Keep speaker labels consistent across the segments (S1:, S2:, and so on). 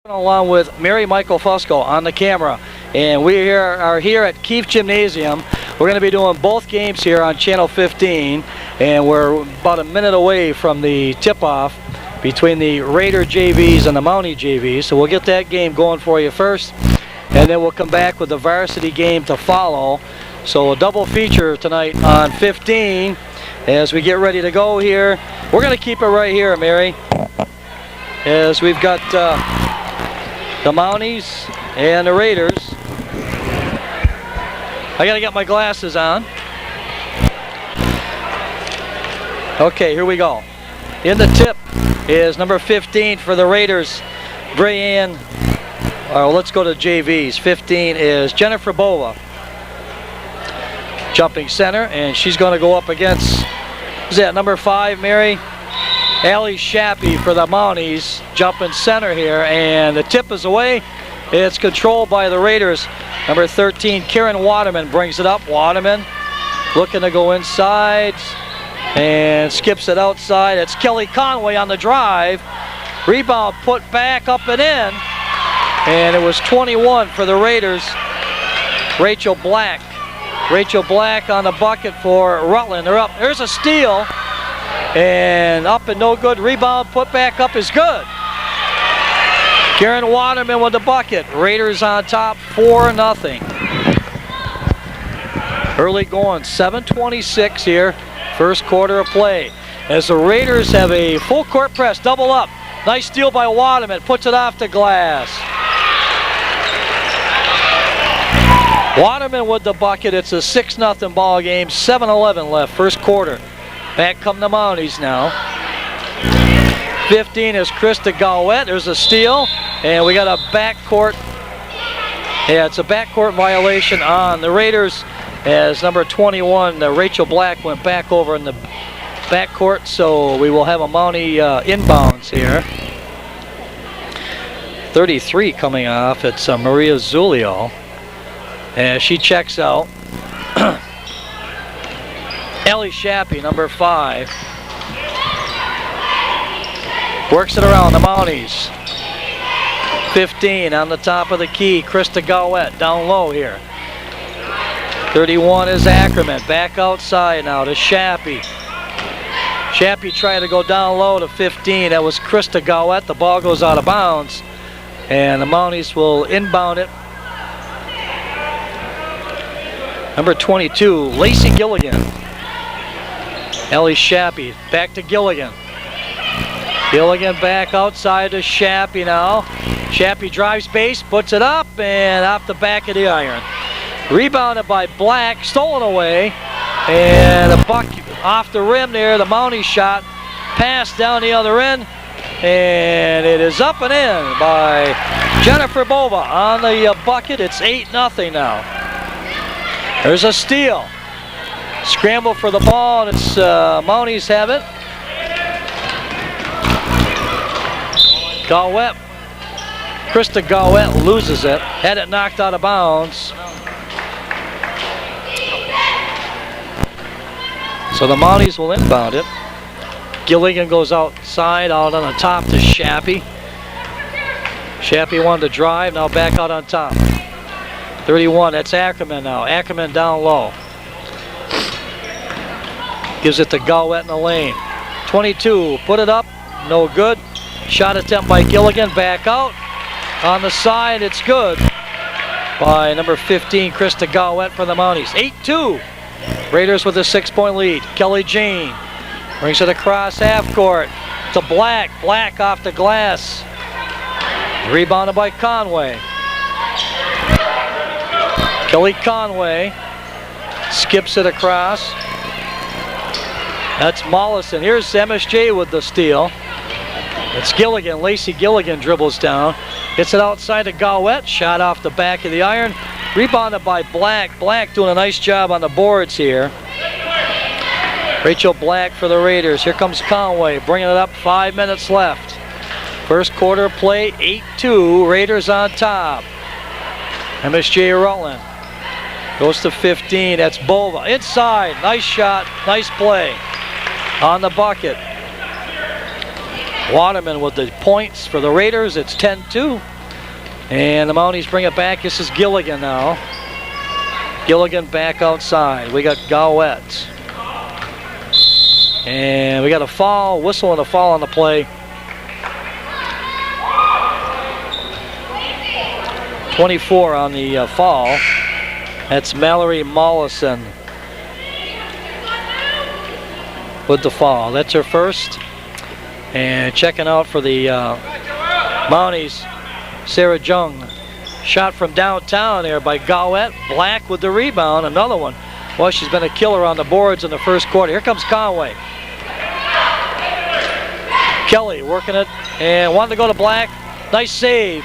S1: Along with Mary Michael Fusco on the camera, and we are here at Keefe Gymnasium. We're going to be doing both games here on Channel 15, and we're about a minute away from the tip-off between the Raider JVs and the Mountie JVs. So we'll get that game going for you first, and then we'll come back with the varsity game to follow. So a double feature tonight on 15 as we get ready to go here. We're going to keep it right here, Mary, as we've got the Mounties and the Raiders. I gotta get my glasses on. Okay, here we go. In the tip is number 15 for the Raiders, Brianne. Let's go to JVs. 15 is Jennifer Bova, jumping center, and she's going to go up against, is that number 5, Mary? Allie Shappy for the Mounties, jumping center here, and the tip is away. It's controlled by the Raiders. Number 13, Karen Waterman brings it up. Waterman looking to go inside and skips it outside. It's Kelly Conway on the drive. Rebound put back up and in, and it was 21 for the Raiders. Rachel Black on the bucket for Rutland. They're up. There's a steal. And up and no good. Rebound put back up is good. Karen Waterman with the bucket. Raiders on top, 4-0. Early going, 7:26 here, first quarter of play. As the Raiders have a full court press, double up. Nice steal by Waterman, puts it off the glass. Waterman with the bucket. It's a 6-0 ball game, 7:11 left, first quarter. Back come the Mounties now. 15 is Krista Gowett. There's a steal, and we got a backcourt. Yeah, it's a backcourt violation on the Raiders as number 21, Rachel Black, went back over in the backcourt, so we will have a Mountie inbounds here. 33 coming off. It's Maria Zulio, and she checks out. Allie Shappy, number 5. Works it around the Mounties. 15 on the top of the key. Krista Gowett down low here. 31 is Ackerman. Back outside now to Shappy. Shappy trying to go down low to 15. That was Krista Gowett. The ball goes out of bounds, and the Mounties will inbound it. Number 22, Lacey Gilligan. Ellie Shappy, back to Gilligan. Gilligan back outside to Shappy now. Shappy drives base, puts it up, and off the back of the iron. Rebounded by Black, stolen away, and a buck off the rim there. The Mountie shot, pass down the other end, and it is up and in by Jennifer Bova on the bucket. It's 8-0 now. There's a steal. Scramble for the ball, and it's Mounties have it. Gowett, Krista Gowett loses it. Had it knocked out of bounds. So the Mounties will inbound it. Gilligan goes outside, out on the top to Shappy. Shappy wanted to drive, now back out on top. 31, that's Ackerman now. Ackerman down low. Gives it to Gowett in the lane. 22, put it up, no good. Shot attempt by Gilligan, back out. On the side, it's good by number 15, Krista Gowett for the Mounties. 8-2. Raiders with a 6-point lead. Kelly Jean brings it across half court to Black. Black off the glass. Rebounded by Conway. Kelly Conway skips it across. That's Mollison. Here's MSJ with the steal. It's Gilligan. Lacey Gilligan dribbles down. Gets it outside to Gowett. Shot off the back of the iron. Rebounded by Black. Black doing a nice job on the boards here. Rachel Black for the Raiders. Here comes Conway bringing it up. 5 minutes left. First quarter play, 8-2. Raiders on top. MSJ Rutland goes to 15. That's Bova. Inside. Nice shot. Nice play on the bucket. Waterman with the points for the Raiders. It's 10-2. And the Mounties bring it back. This is Gilligan now. Gilligan back outside. We got Gowett. And we got a foul, whistle and a foul on the play. 24 on the foul. That's Mallory Mollison with the foul. That's her first. And checking out for the Mounties, Sarah Jung. Shot from downtown there by Gowett. Black with the rebound. Another one. Well, she's been a killer on the boards in the first quarter. Here comes Conway. Kelly working it and wanted to go to Black. Nice save.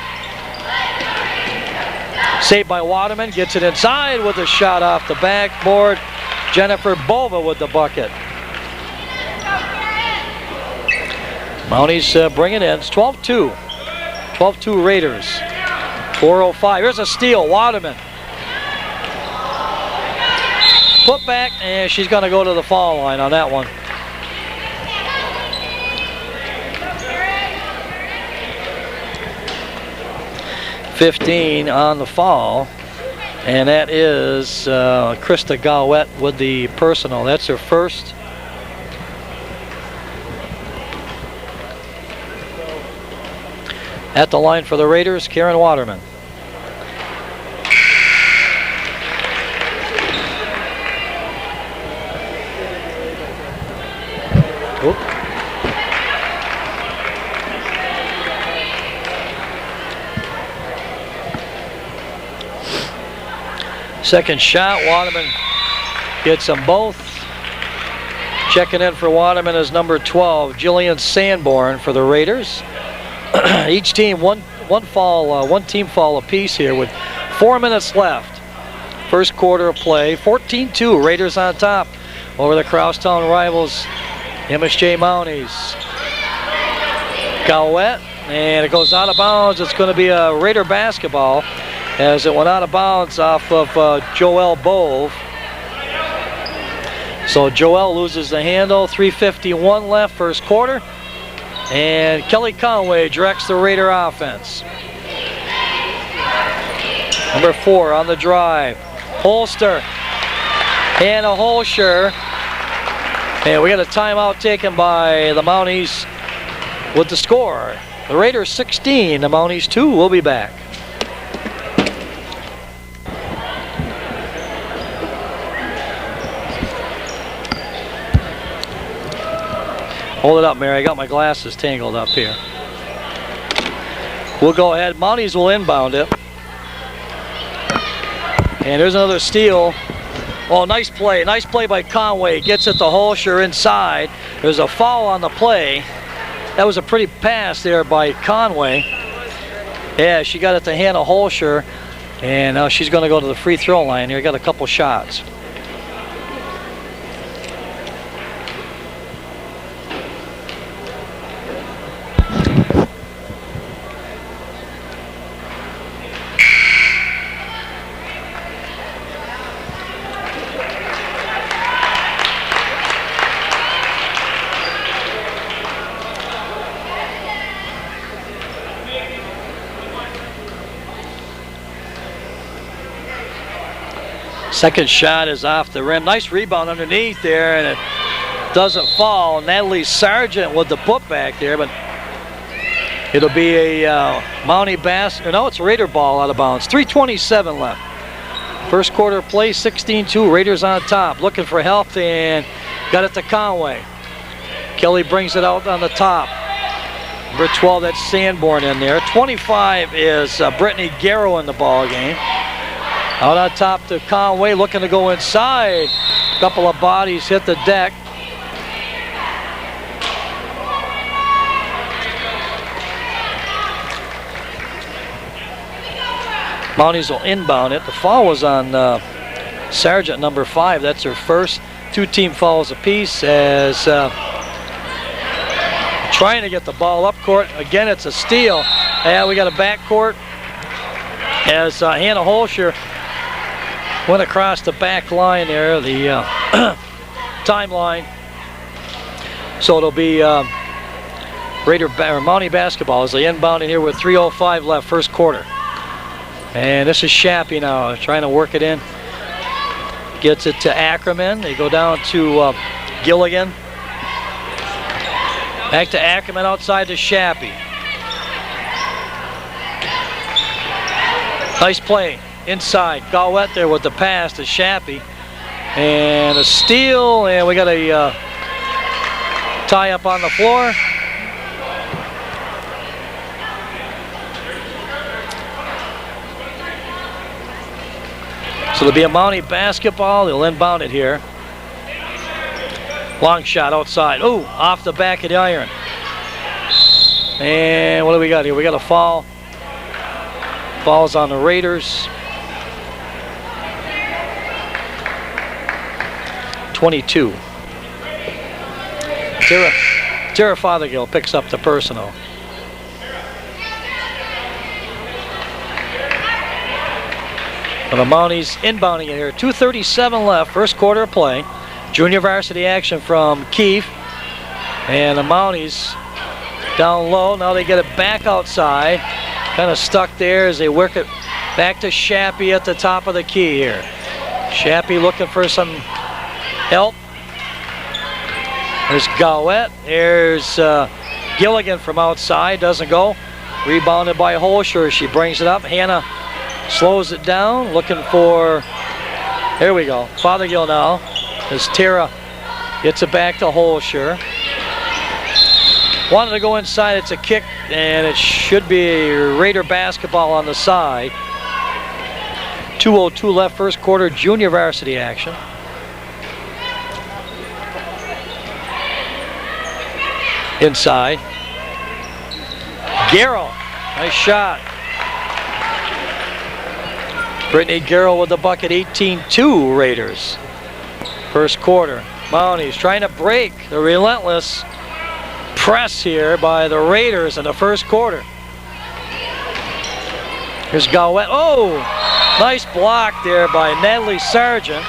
S1: Saved by Waterman. Gets it inside with a shot off the backboard. Jennifer Bova with the bucket. Mounties bring it in. It's 12-2. 12-2 Raiders. 4:05. Here's a steal. Waterman. Put back, and she's going to go to the foul line on that one. .15 on the foul, and that is Krista Gowett with the personal. That's her first. At the line for the Raiders, Karen Waterman. Oop. Second shot, Waterman gets them both. Checking in for Waterman is number 12, Jillian Sanborn for the Raiders. Each team one team foul apiece here with 4 minutes left. First quarter of play, 14-2, Raiders on top over the Crosstown rivals, MSJ Mounties. Gowett, and it goes out of bounds. It's going to be a Raider basketball as it went out of bounds off of Joelle Bove. So Joelle loses the handle. 3:51 left, first quarter. And Kelly Conway directs the Raider offense. Number 4 on the drive. Holster. Hannah Holscher. And we got a timeout taken by the Mounties with the score. The Raiders 16, the Mounties 2. We'll be back. Hold it up, Mary. I got my glasses tangled up here. We'll go ahead. Mounties will inbound it. And there's another steal. Oh, nice play. Nice play by Conway. Gets it to Holscher inside. There's a foul on the play. That was a pretty pass there by Conway. Yeah, she got it to Hannah Holscher. And now she's going to go to the free throw line here. Got a couple shots. Second shot is off the rim. Nice rebound underneath there, and it doesn't fall. Natalie Sargent with the putback there, but it'll be a Mountie basket. No, it's a Raider ball out of bounds. 3:27 left. First quarter play, 16-2. Raiders on top. Looking for help and got it to Conway. Kelly brings it out on the top. Number 12, that's Sanborn in there. 25 is Brittany Garrow in the ball game. Out on top to Conway, looking to go inside. A couple of bodies hit the deck. Mounties will inbound it. The foul was on Sargent, number 5. That's her first. 2 team fouls apiece as trying to get the ball up court. Again, it's a steal. And we got a backcourt as Hannah Holscher went across the back line there, the timeline. So it'll be Mountie basketball as they inbound in here with 3:05 left, first quarter. And this is Shappy now, trying to work it in. Gets it to Ackerman. They go down to Gilligan. Back to Ackerman outside to Shappy. Nice play inside. Gawet there with the pass to Shappy. And a steal, and we got a tie up on the floor. So it'll be a Mountie basketball. They'll inbound it here. Long shot outside. Oh, off the back of the iron. And what do we got here? We got a foul. Falls on the Raiders. 22. Tara Fothergill picks up the personal. The Mounties inbounding it here. 2:37 left, first quarter of play. Junior varsity action from Keefe. And the Mounties down low. Now they get it back outside. Kind of stuck there as they work it back to Shappy at the top of the key here. Shappy looking for some help. There's Gawet. There's Gilligan from outside. Doesn't go. Rebounded by Holscher. She brings it up. Hannah slows it down, looking for, there we go, Fothergill now, as Tara gets it back to Holscher. Wanted to go inside, it's a kick, and it should be a Raider basketball on the side. 2:02 left, first quarter, junior varsity action. Inside. Garrow, nice shot. Brittany Garrow with the bucket, 18-2 Raiders. First quarter. Mounties trying to break the relentless press here by the Raiders in the first quarter. Here's Gawet. Oh, nice block there by Natalie Sargent.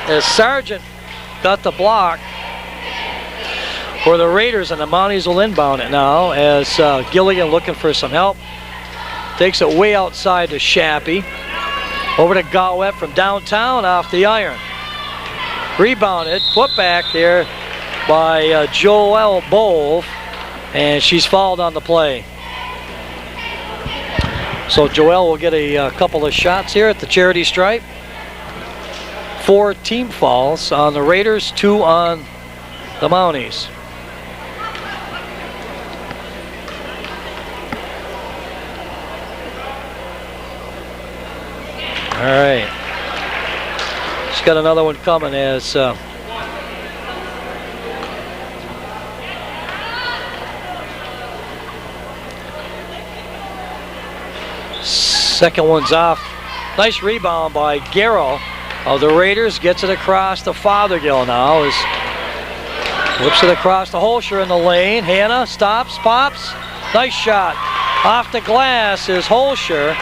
S1: As Sargent got the block for the Raiders, and the Mounties will inbound it now as Gilligan looking for some help. Takes it way outside to Shappy. Over to Gawet from downtown off the iron. Rebounded, put back there by Joelle Bove, and she's fouled on the play. So Joelle will get a couple of shots here at the charity stripe. 4 team fouls on the Raiders, 2 on the Mounties. All right. She's got another one coming as second one's off. Nice rebound by Garrow of the Raiders. Gets it across to Fothergill now. Whips it across to Holscher in the lane. Hannah stops, pops. Nice shot. Off the glass is Holscher.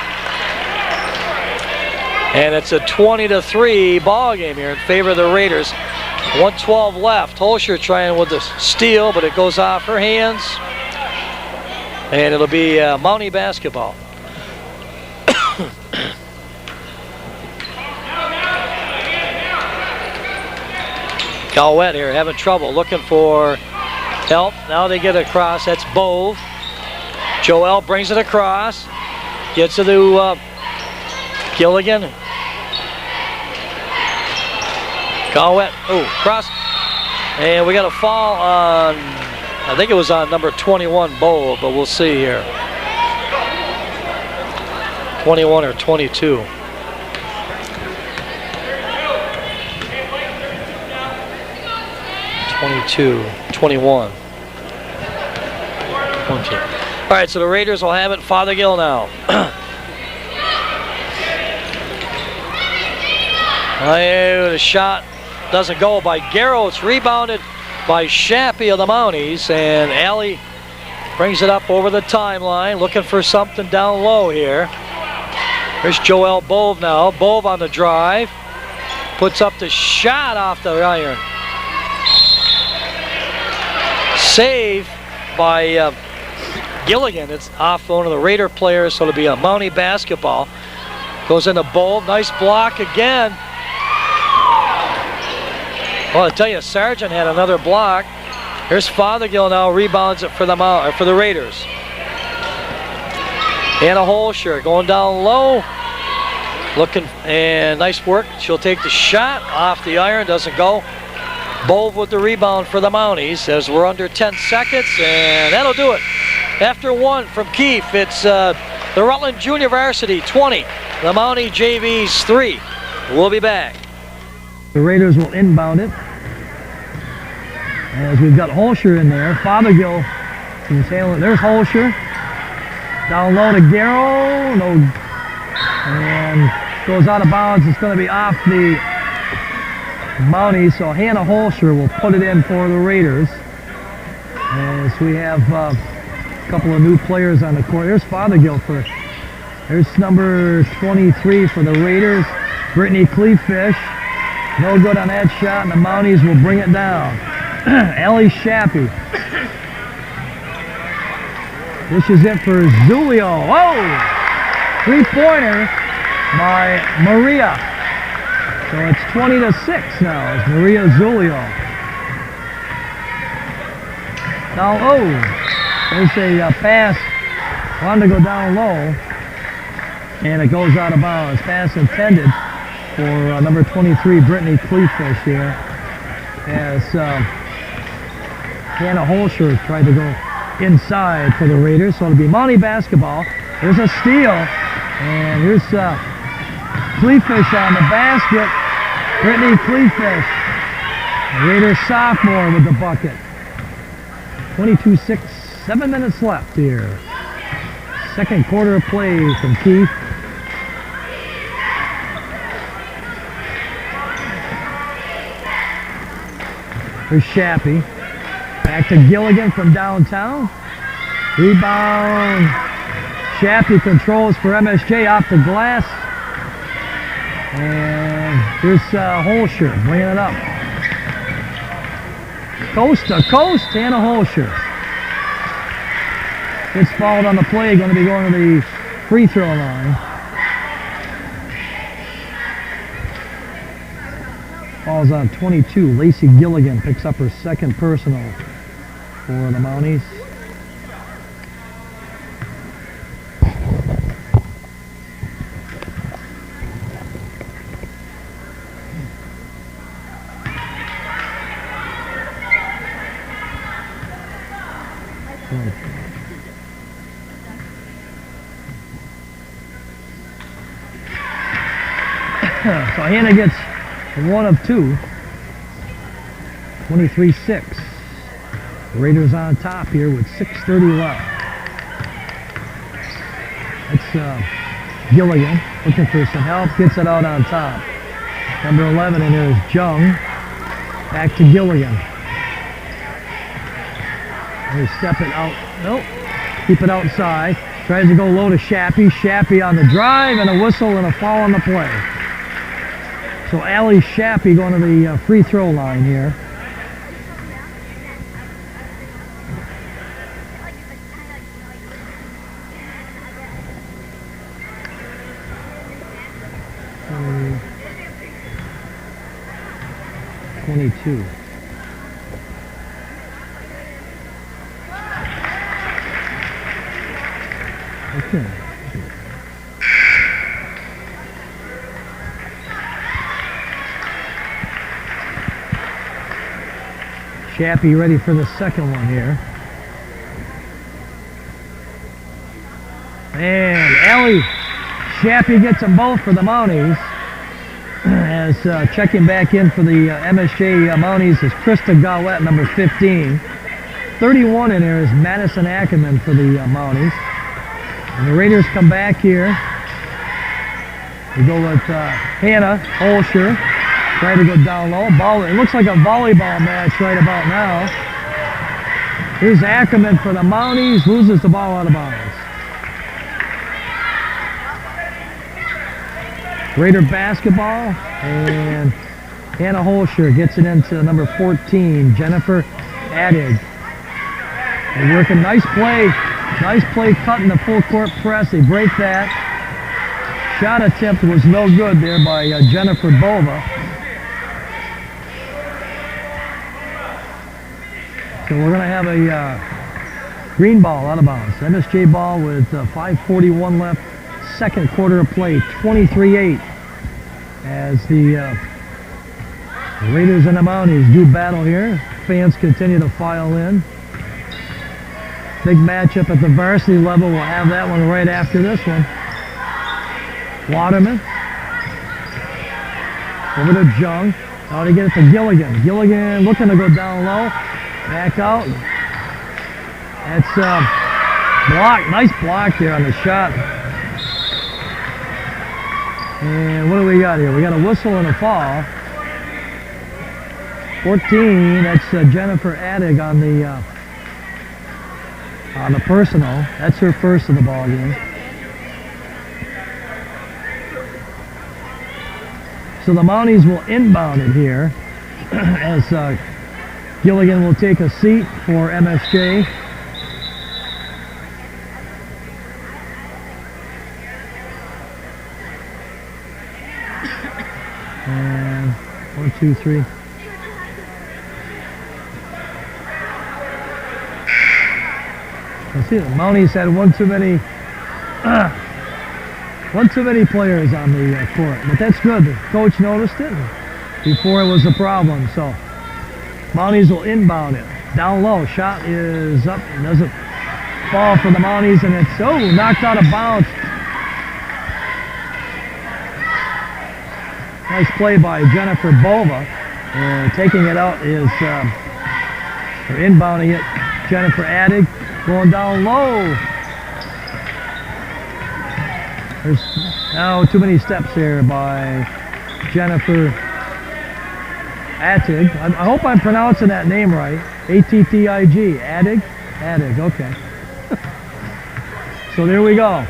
S1: And it's a 20-3 ball game here in favor of the Raiders. 1:12 left. Holscher trying with the steal, but it goes off her hands. And it'll be Mountie basketball. Gawet here having trouble, looking for help. Now they get it across. That's Bove. Joelle brings it across. Gets it to Gilligan. Gawet, oh, cross. And we got a foul on, I think it was on number 21, Bove, but we'll see here. 21 or 22. 22, 21. 20. All right, so the Raiders will have it. Fothergill now. The shot doesn't go by Garrow. It's rebounded by Shappy of the Mounties, and Allie brings it up over the timeline, looking for something down low here. There's Joelle Bove now. Bove on the drive. Puts up the shot off the iron. Save by Gilligan. It's off one of the Raider players, so it'll be a Mountie basketball. Goes into Bowl. Nice block again. Well, I tell you, Sargent had another block. Here's Fothergill now, rebounds it for the Raiders. Hannah Holscher going down low. Looking, and nice work. She'll take the shot off the iron, doesn't go. Bove with the rebound for the Mounties as we're under 10 seconds, and that'll do it. After one from Keefe, it's the Rutland Junior Varsity 20, the Mountie JVs 3. We'll be back.
S2: The Raiders will inbound it. As we've got Holscher in there. Fothergill is handling it. There's Holscher. Down low to Garrow. No. And goes out of bounds. It's going to be off the Mounties. So Hannah Holscher will put it in for the Raiders. As we have a couple of new players on the court. There's Fothergill for. There's number 23 for the Raiders. Brittany Cleefish. No good on that shot, and the Mounties will bring it down. Allie Shappy. This is it for Zulio. Oh! Three-pointer by Maria. So it's 20-6 now. It's Maria Zulio. Now, oh! There's a pass. Wanted to go down low. And it goes out of bounds. Pass intended for number 23, Brittany Cleefish here. As Hannah Holscher tried to go inside for the Raiders. So it'll be Mountie basketball. There's a steal. And here's Cleefish on the basket. Brittany Cleefish. Raiders sophomore with the bucket. 22-6, 7 minutes left here. Second quarter of play from Keefe. Here's Shappy. Back to Gilligan from downtown. Rebound. Shappy controls for MSJ off the glass. And here's Holscher bringing it up. Coast to coast, Hannah Holscher. Gets fouled on the play, going to be going to the free throw line. Falls on 22. Lacey Gilligan picks up her second personal for the Mounties. So Hannah gets one of two. 23-6. Raiders on top here with 6:30 left. It's Gilligan looking for some help. Gets it out on top. Number 11 in there is Jung. Back to Gilligan. They step it out. Nope. Keep it outside. Tries to go low to Shappy. Shappy on the drive and a whistle and a foul on the play. So Allie Shappy going to the free throw line here. Um, 22. Okay. Shappy ready for the second one here. And Allie Shappy gets them both for the Mounties. As checking back in for the MSJ Mounties is Krista Gowett, number 15. 31 in there is Madison Ackerman for the Mounties. And the Raiders come back here. We go with Hannah Holscher. Trying to go down low. Ball. It looks like a volleyball match right about now. Here's Ackerman for the Mounties. Loses the ball out of bounds. Raider basketball. And Hannah Holscher gets it into number 14, Jennifer Addig. They're working. Nice play Nice play cutting the full court press. They break that. Shot attempt was no good there by Jennifer Bova. So we're going to have a green ball out of bounds. MSJ ball with 5:41 left. Second quarter of play, 23-8. As the Raiders and the Mounties do battle here. Fans continue to file in. Big matchup at the varsity level. We'll have that one right after this one. Waterman. Over to Jung. Now to get it to Gilligan. Gilligan looking to go down low. Back out. That's block. Nice block there on the shot. And what do we got here? We got a whistle and a foul. 14. That's Jennifer Addig on the personal. That's her first of the ball game. So the Mounties will inbound it here as Gilligan will take a seat for MSJ. And 1, 2, 3. See, the Mounties had one too many players on the court, but that's good. The coach noticed it before it was a problem. So Mounties will inbound it down low. Shot is up, doesn't fall for the Mounties, and it's knocked out of bounds. Nice play by Jennifer Bova. Taking it out is or inbounding it, Jennifer Addig. Going down low. There's now too many steps here by Jennifer Attig. I hope I'm pronouncing that name right. A-T-T-I-G. Attig? Attig, okay. So there we go.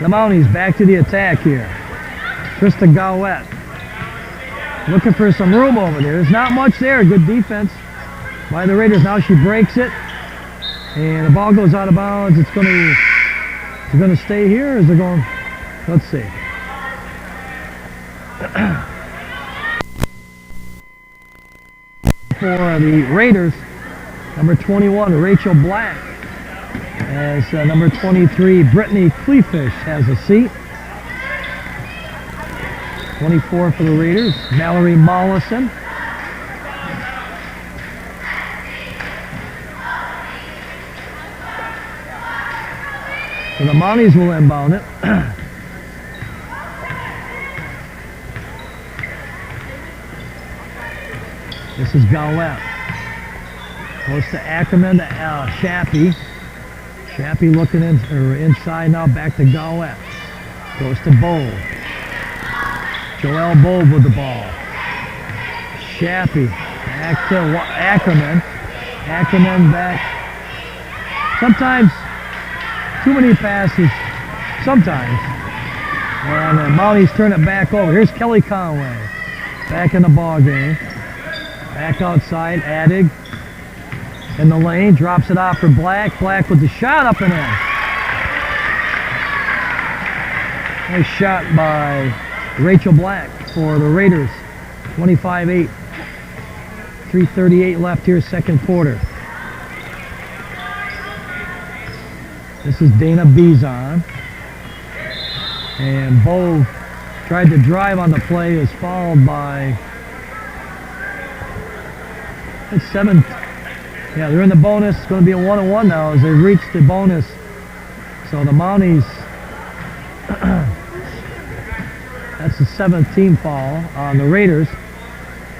S2: The Mounties back to the attack here. Krista Gowett looking for some room over there. There's not much there. Good defense by the Raiders. Now she breaks it. And the ball goes out of bounds. It's going to stay here, or is it going? Let's see. For the Raiders, number 21, Rachel Black. As number 23, Brittany Cleafish has a seat. 24 for the Raiders, Mallory Mollison. So the Mounties will inbound it. This is Gowett. Goes to Ackerman to Shappy. Shappy looking inside now, back to Gowett. Goes to Bowe. Joelle Bowe with the ball. Shappy back to Ackerman. Ackerman back. Sometimes too many passes, sometimes. And the Mounties turn it back over. Here's Kelly Conway. Back in the ball game. Back outside, Addig. In the lane, drops it off for Black. Black with the shot up and in. Nice shot by Rachel Black for the Raiders. 25-8. 3:38 left here, second quarter. This is Dana Bizon. And Bowe tried to drive on the play, is fouled by, it's 7. Yeah, they're in the bonus. It's going to be a 1-on-1 now as they reach the bonus. So the Mounties, that's the 7th team foul on the Raiders.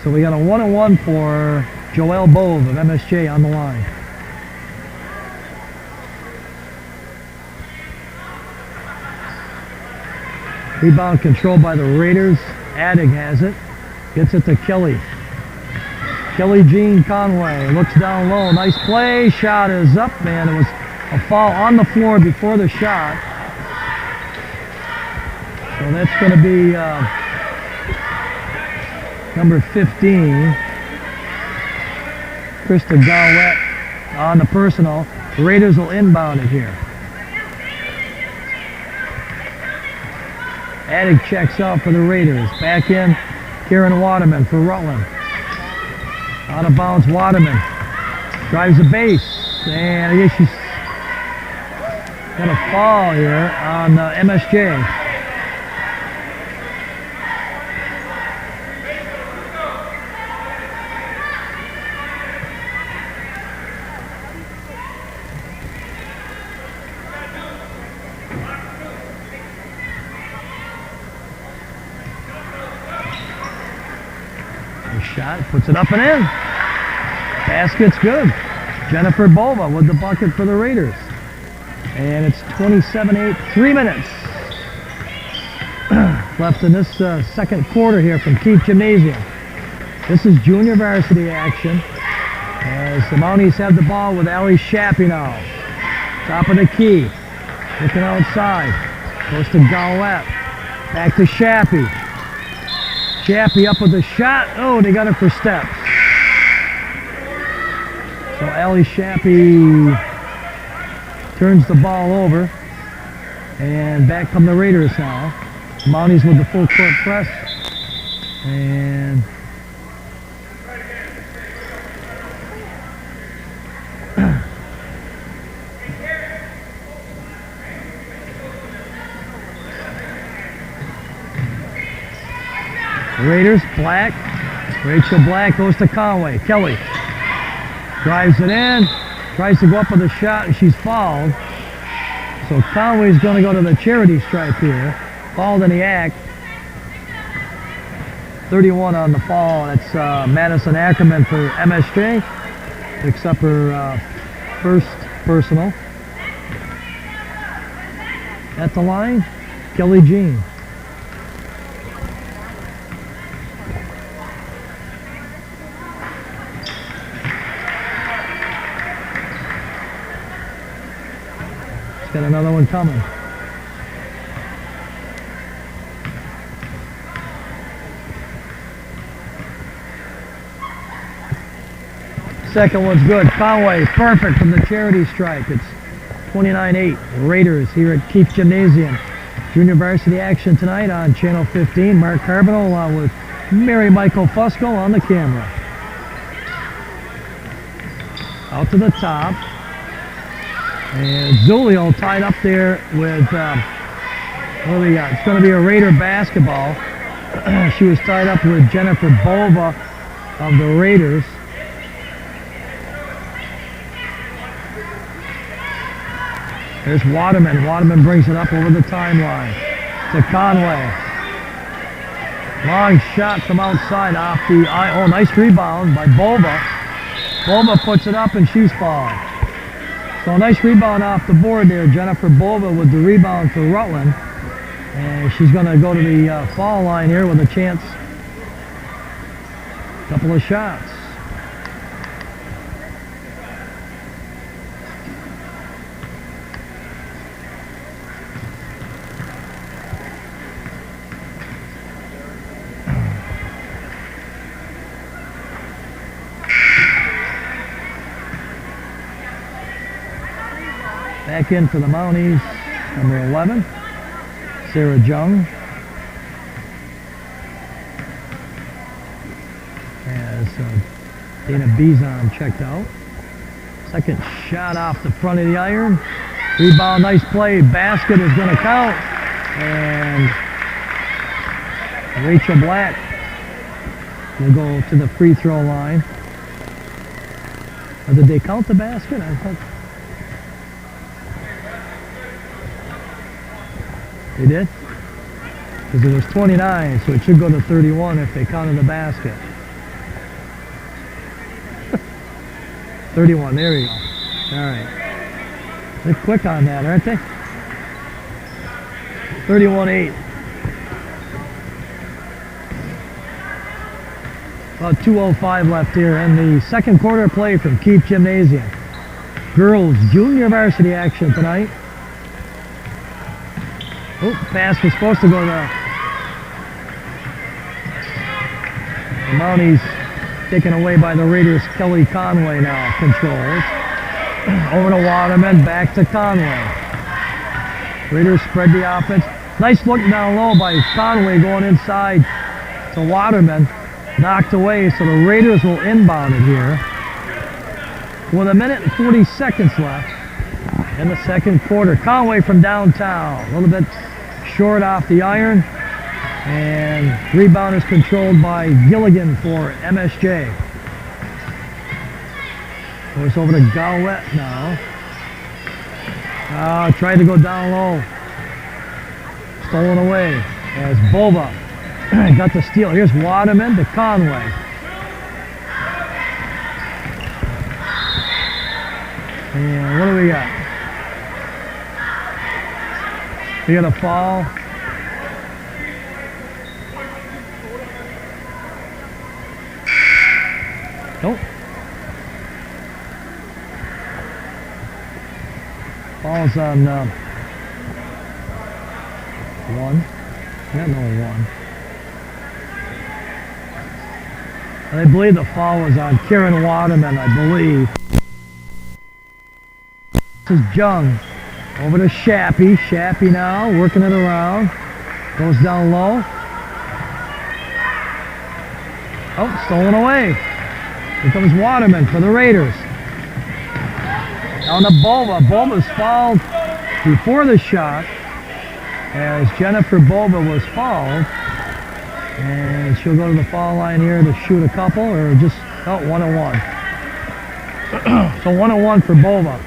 S2: So we got a 1-on-1 for Joelle Bowe of MSJ on the line. Rebound controlled by the Raiders. Addig has it. Gets it to Kelly. Kelly Jean Conway looks down low. Nice play. Shot is up, man. It was a foul on the floor before the shot. So that's going to be number 15. Krista Gowett on the personal. The Raiders will inbound it here. Attic checks out for the Raiders. Back in, Karen Waterman for Rutland. Out of bounds, Waterman. Drives the base. And I guess she's got a fall here on MSJ. Shot, puts it up and in. Basket's good. Jennifer Bova with the bucket for the Raiders. And it's 27-8, 3 minutes left in this second quarter here from Keith Gymnasium. This is junior varsity action as the Mounties have the ball with Allie Shappy now. Top of the key. Looking outside. Goes to Gallette. Back to Shappy. Shappy up with the shot. Oh, they got it for steps. So Allie Shappy turns the ball over. And back come the Raiders now. Mounties with the full court press. And Raiders, Black. Rachel Black goes to Conway. Kelly drives it in. Tries to go up with a shot and she's fouled. So Conway's going to go to the charity stripe here. Fouled in the act. 31 on the fall. That's Madison Ackerman for MSJ. Picks up her first personal. At the line, Kelly Jean. Got another one coming. Second one's good. Conway, perfect from the charity strike. It's 29-8. Raiders here at Keith Gymnasium. Junior varsity action tonight on Channel 15. Mark Carboneau along with Mary Michael Fusco on the camera. Out to the top. And Zulio tied up there with, what do we got? It's going to be a Raider basketball. She was tied up with Jennifer Bova of the Raiders. There's Waterman. Waterman brings it up over the timeline to Conway. Long shot from outside off the eye. Oh, nice rebound by Bova. Bova puts it up and she's fouled. So a nice rebound off the board there. Jennifer Bova with the rebound for Rutland. And she's going to go to the foul line here with a chance. Couple of shots. Back in for the Mounties, number 11, Sarah Jung. As Dana Bizon checked out. Second shot off the front of the iron. Rebound, nice play. Basket is going to count. And Rachel Black will go to the free throw line. Or did they count the basket? I thought they did? Because it was 29, so it should go to 31 if they counted the basket. 31, there we go. All right. They're quick on that, aren't they? 31-8. About 2:05 left here in the second quarter play from Keith Gymnasium. Girls junior varsity action tonight. Oh, pass was supposed to go there. The Mounties taken away by the Raiders. Kelly Conway now controls. Over to Waterman, back to Conway. Raiders spread the offense. Nice look down low by Conway going inside to Waterman. Knocked away, so the Raiders will inbound it here. With 1 minute and 40 seconds left in the second quarter. Conway from downtown. A little bit short off the iron. And rebound is controlled by Gilligan for MSJ. Goes over to Galwet now. Tried to go down low. Stolen away as Bova got the steal. Here's Waterman to Conway. And what do we got? We got a foul. Nope. Fouls on one. Yeah, no one. And I believe the foul was on Kieran Waterman, I believe. This is Jung. Over to Shappy. Shappy now, working it around. Goes down low. Oh, stolen away. Here comes Waterman for the Raiders. Down to Bova. Bova's fouled before the shot as Jennifer Bova was fouled. And she'll go to the foul line here to shoot a couple or just 1-1. So 1-1 for Bova.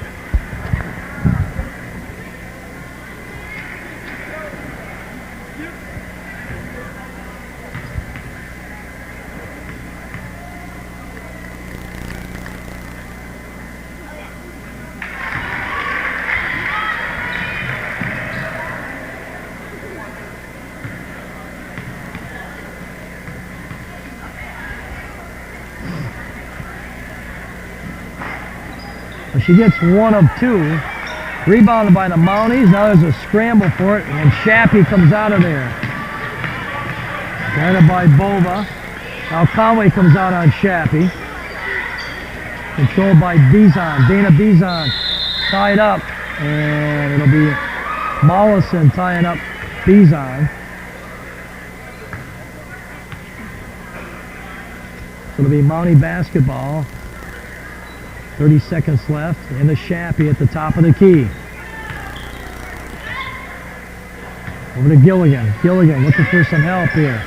S2: She gets 1 of 2. Rebounded by the Mounties. Now there's a scramble for it, and Shappy comes out of there. Guarded by Bova. Now Conway comes out on Shappy. Controlled by Bizon. Dana Bizon tied up, and it'll be Mollison tying up Bizon. So it'll be Mountie basketball. 30 seconds left, and the Shappy at the top of the key. Over to Gilligan. Gilligan looking for some help here.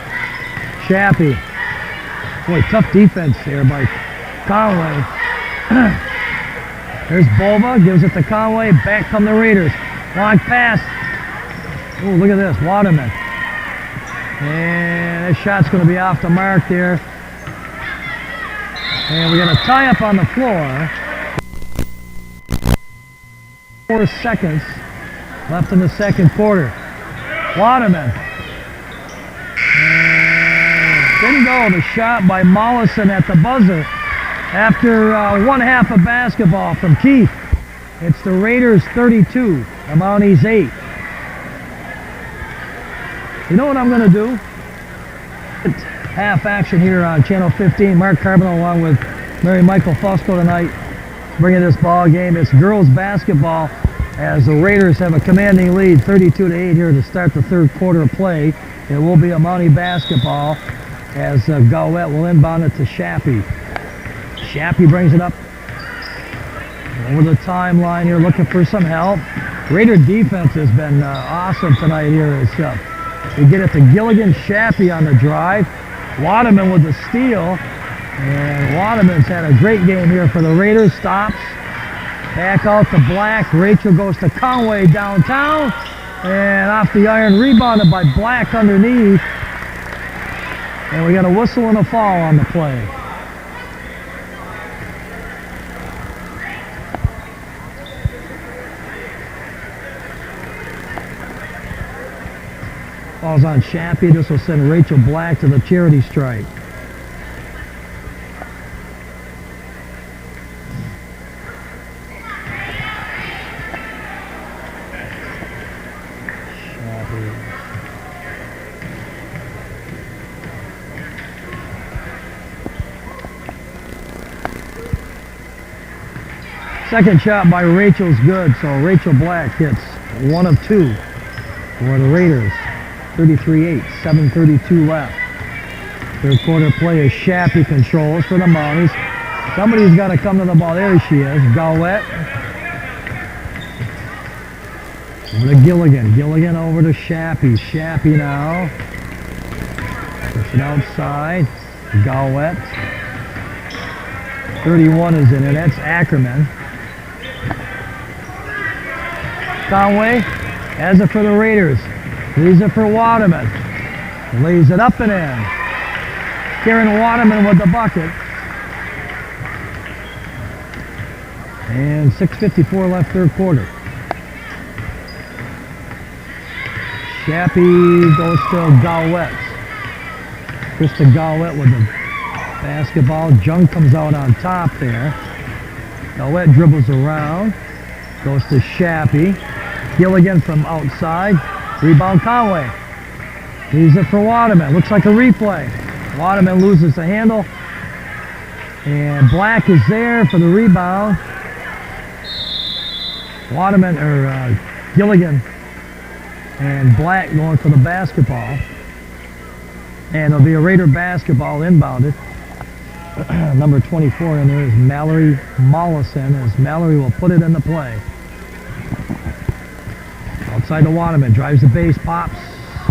S2: Shappy. Boy, tough defense there by Conway. There's Bova, gives it to Conway. Back come the Raiders. Long pass. Oh, look at this, Waterman. And this shot's going to be off the mark there. And we got a tie-up on the floor. 4 seconds left in the second quarter. Waterman. And didn't go. The shot by Mollison at the buzzer. After 1/2 of basketball from Keith. It's the Raiders 32. The Mounties 8. You know what I'm going to do? Half action here on Channel 15. Mark Carboneau along with Mary Michael Fusco tonight, bringing this ball game. It's girls basketball as the Raiders have a commanding lead, 32-8 here to start the third quarter of play. It will be a Mountie basketball as Galwet will inbound it to Shappy. Shappy brings it up over the timeline here, looking for some help. Raider defense has been awesome tonight here. We get it to Gilligan. Shappy on the drive. Waterman with the steal, and Waterman's had a great game here for the Raiders. Stops, back out to Black. Rachel goes to Conway downtown, and off the iron, rebounded by Black underneath. And we got a whistle and a foul on the play. Falls on Shappy. This will send Rachel Black to the charity stripe. Second shot by Rachel's good, so Rachel Black hits 1 of 2 for the Raiders. 33-8, 7:32 left. Third quarter play is Shappy controls for the Mounties. Somebody's got to come to the ball. There she is, Gowett. Over to Gilligan. Gilligan over to Shappy. Shappy now. Push it outside. Gowett. 31 is in there. That's Ackerman. Conway has it for the Raiders. Leaves it for Waterman. Lays it up and in. Karen Waterman with the bucket. And 6:54 left third quarter. Shappy goes to Gowett. Krista Gowett with the basketball. Jung comes out on top there. Gowett dribbles around. Goes to Shappy. Gilligan from outside. Rebound Conway. Leaves it for Waterman. Looks like a replay. Waterman loses the handle. And Black is there for the rebound. Waterman, or Gilligan and Black going for the basketball. And it'll be a Raider basketball inbounded. Number 24 in there is Mallory Mollison, as Mallory will put it into play. Outside to Waterman, drives the base, pops,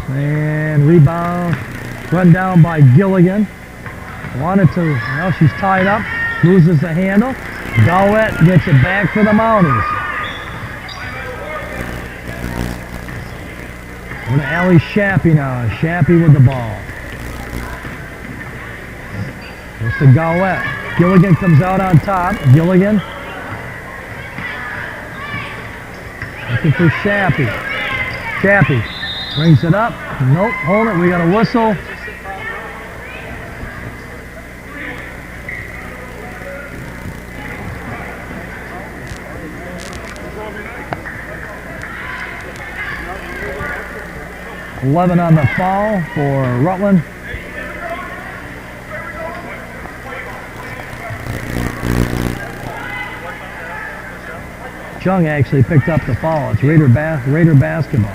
S2: and rebound. Run down by Gilligan. Wanted to, well, she's tied up, loses the handle. Gowett gets it back for the Mounties. Over to Allie Shappy now. Shappy with the ball. Goes to Gowett. Gilligan comes out on top. Gilligan. Looking for Shappy. Shappy brings it up. Nope, hold it. We got a whistle. .11 on the foul for Rutland. Chung actually picked up the foul. It's Raider basketball.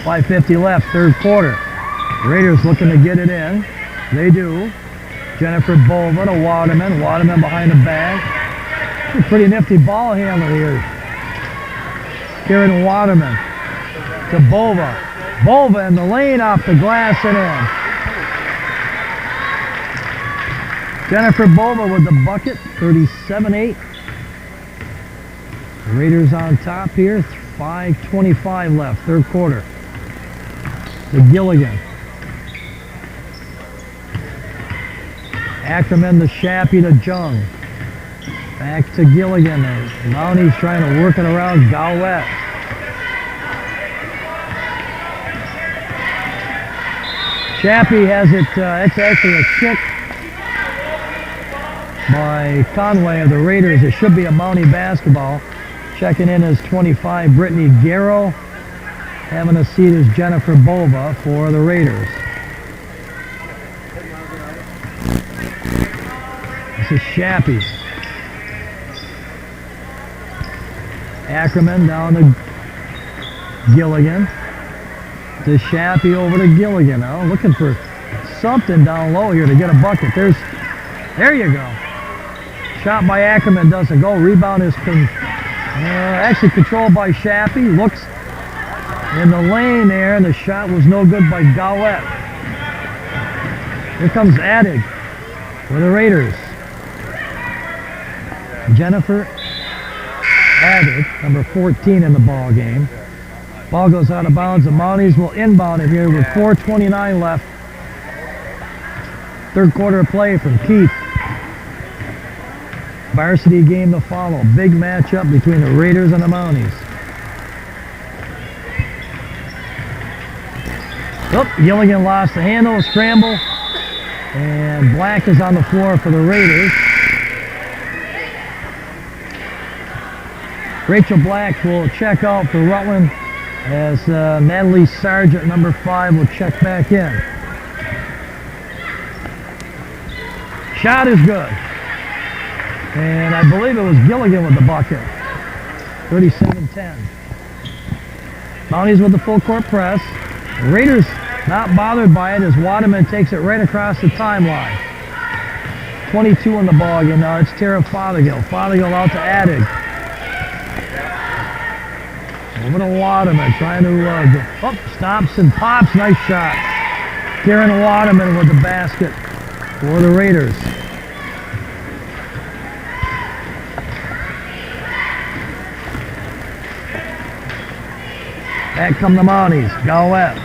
S2: 5:50 left, third quarter. Raiders looking to get it in. They do. Jennifer Bova to Waterman. Waterman behind the back. A pretty nifty ball handler here. Karen Waterman to Bova. Bova in the lane off the glass and in. Jennifer Bova with the bucket, 37-8. Raiders on top here, 5:25 left, third quarter. To Gilligan. Ackerman to Shappy to Jung. Back to Gilligan. Mounties trying to work it around Gowett. Shappy has it, it's actually a kick by Conway of the Raiders. It should be a Mountie basketball. Checking in is 25, Brittany Garrow. Having a seat is Jennifer Bova for the Raiders. This is Shappy. Ackerman down to Gilligan. To Shappy over to Gilligan now. Looking for something down low here to get a bucket. There you go. Shot by Ackerman doesn't go. Rebound is actually controlled by Shappy. Looks in the lane there, and the shot was no good by Gowett. Here comes Addig for the Raiders. Jennifer Addig, number 14 in the ball game. Ball goes out of bounds. The Mounties will inbound it here with 4:29 left. Third quarter of play from Keith. Varsity game to follow. Big matchup between the Raiders and the Mounties. Oh, Gilligan lost the handle, scramble. And Black is on the floor for the Raiders. Rachel Black will check out for Rutland as Natalie Sargent, number 5, will check back in. Shot is good. And I believe it was Gilligan with the bucket. 37-10. Mounties with the full court press. The Raiders not bothered by it as Waterman takes it right across the timeline. 22 in the ball game now. It's Tara Fothergill. Fothergill out to Addig. Over to Waterman, trying to go up, stops and pops. Nice shot. Karen Waterman with the basket for the Raiders. Back come the Mounties. Galette.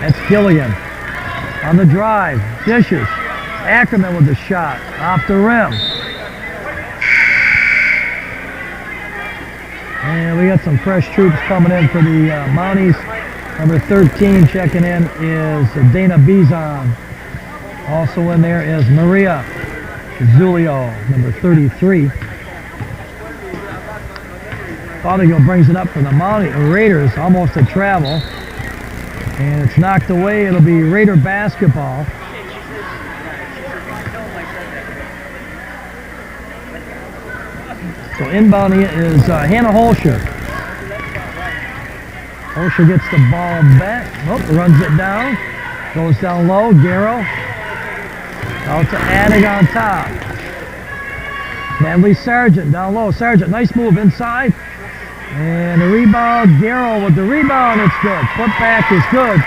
S2: That's Gilligan. On the drive. Dishes. Ackerman with the shot. Off the rim. And we got some fresh troops coming in for the Mounties. Number 13 checking in is Dana Bizon. Also in there is Maria Zulio, number 33. Fothergill brings it up for the Raiders, almost a travel. And it's knocked away. It'll be Raider basketball. So inbounding it is Hannah Holscher. Holscher gets the ball back. Oh, runs it down. Goes down low. Garrow. Out to Addig on top. Natalie Sargent down low. Sargent, nice move inside. And the rebound. Garrow with the rebound. It's good. Put back is good.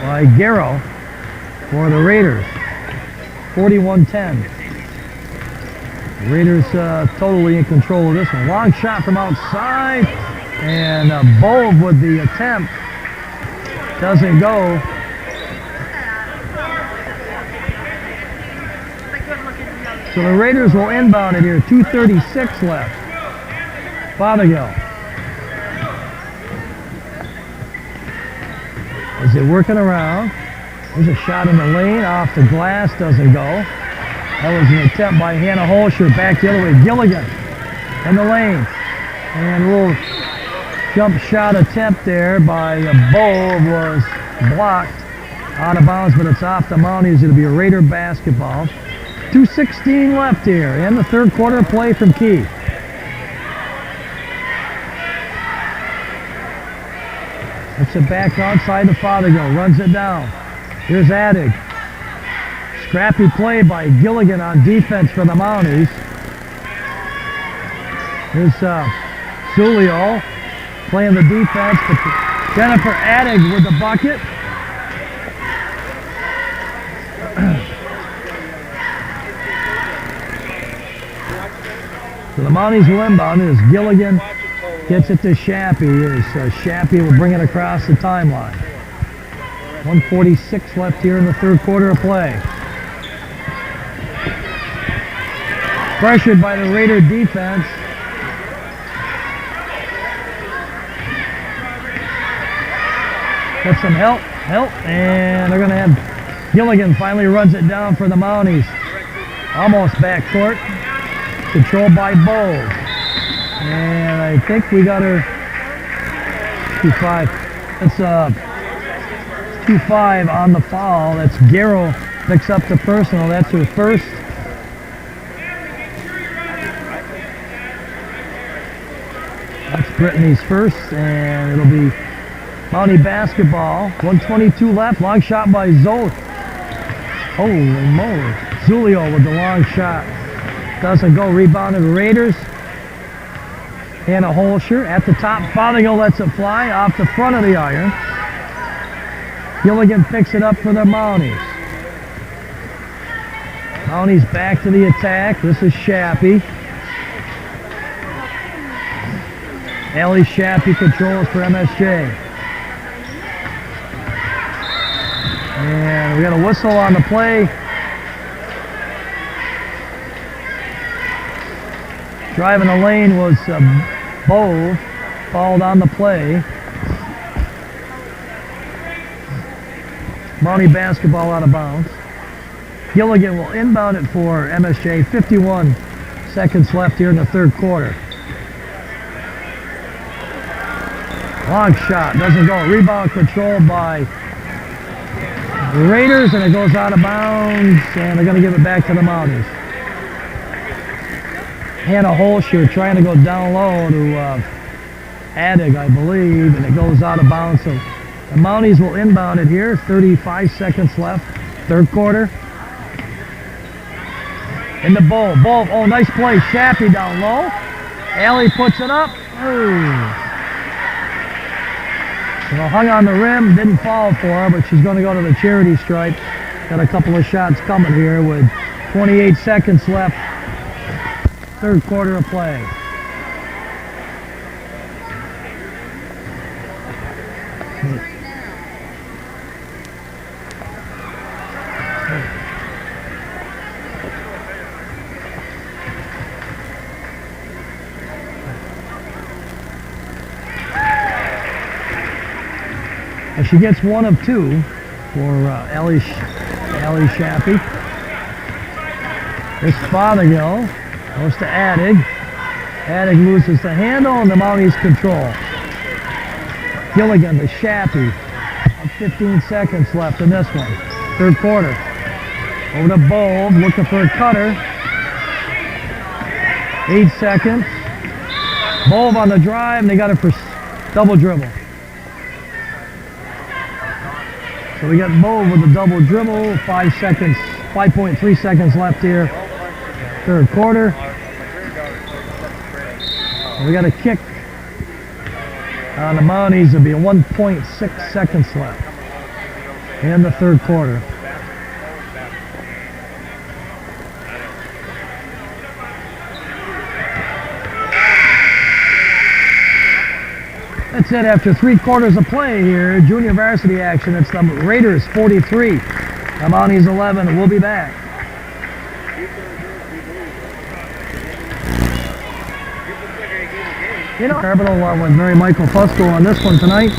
S2: By Garrow for the Raiders. 41-10. Raiders totally in control of this one. Long shot from outside. And Bove with the attempt. Doesn't go. So the Raiders will inbound it here. 2:36 left. Fothergill. Is it working around? There's a shot in the lane. Off the glass. Doesn't go. That was an attempt by Hannah Holscher. Back the other way. Gilligan in the lane. And a little jump shot attempt there by Bove was blocked. Out of bounds, but it's off the Mounties. It'll be a Raider basketball. 2:16 left here in the third quarter play from Key. Puts it back outside to Fothergill. Runs it down. Here's Addig. Scrappy play by Gilligan on defense for the Mounties. Here's Zulio playing the defense. But Jennifer Addig with the bucket. So the Mounties will inbound it as Gilligan gets it to Shappy. As Shappy will bring it across the timeline. 1:46 left here in the third quarter of play. Pressured by the Raider defense. Got some help, and they're going to have Gilligan finally runs it down for the Mounties. Almost backcourt. Controlled by Bove. And I think we got her 2-5. That's 2-5 on the foul. That's Garrow picks up the personal. That's her first. That's Brittany's first, and it'll be Mountie basketball. 1:22 left. Long shot by Zoe. Holy moly. Zulio with the long shot. Doesn't go. Rebounded Raiders. Hannah Holscher at the top. Fothergill lets it fly off the front of the iron. Gilligan picks it up for the Mounties. Mounties back to the attack. This is Shappy. Ellie Shappy controls for MSJ. And we got a whistle on the play. Driving the lane was Bove. Fouled on the play. Mountie basketball out of bounds. Gilligan will inbound it for MSJ. 51 seconds left here in the third quarter. Long shot, doesn't go. Rebound controlled by the Raiders, and it goes out of bounds, and they're going to give it back to the Mounties. Hannah Holscher trying to go down low to Addig, I believe, and it goes out of bounds. So the Mounties will inbound it here. 35 seconds left, third quarter. In the bowl. Oh, nice play. Shappy down low. Allie puts it up. Ooh. Well, hung on the rim, didn't fall for her, but she's going to go to the charity stripe. Got a couple of shots coming here with 28 seconds left. Third quarter of play. And she gets one of two for Ellie Shappy. This Fothergill goes to Addig. Addig loses the handle and the Mounties control. Gilligan to Shappy. 15 seconds left in this one. Third quarter. Over to Bove, looking for a cutter. 8 seconds. Bove on the drive, and they got it for double dribble. So we got Bove with a double dribble. 5 seconds, 5.3 seconds left here. Third quarter. And we got a kick on the Mounties. There'll be 1.6 seconds left in the third quarter. That's it after 3 quarters of play here. Junior varsity action. It's the Raiders 43. The Mounties 11. We'll be back. You know, Carboneau with Mary Michael Fusco on this one tonight.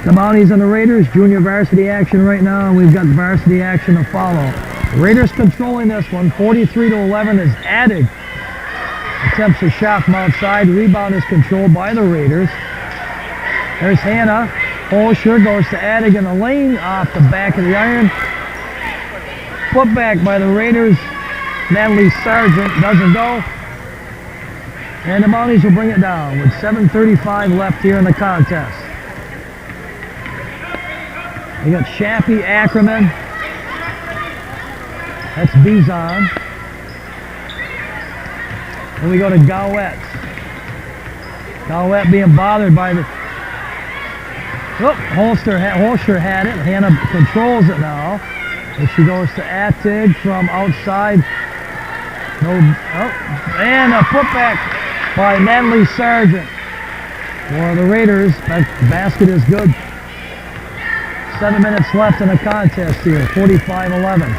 S2: The Mounties and the Raiders, junior varsity action right now, and we've got varsity action to follow. Raiders controlling this one, 43-11 is Addig. Attempts a shot from outside. Rebound is controlled by the Raiders. There's Hannah. Holscher goes to Addig in the lane, off the back of the iron. Put back by the Raiders. Natalie Sargent doesn't go. And the Mounties will bring it down with 7:35 left here in the contest. We got Shappy, Ackerman. That's Bizon. Then we go to Gowette. Gowette being bothered by the... Oh, Holscher had it. Hannah controls it now. And she goes to Attig from outside. No, oh, and a putback by Natalie Sargent for the Raiders. That basket is good. 7 minutes left in the contest here. 45-11.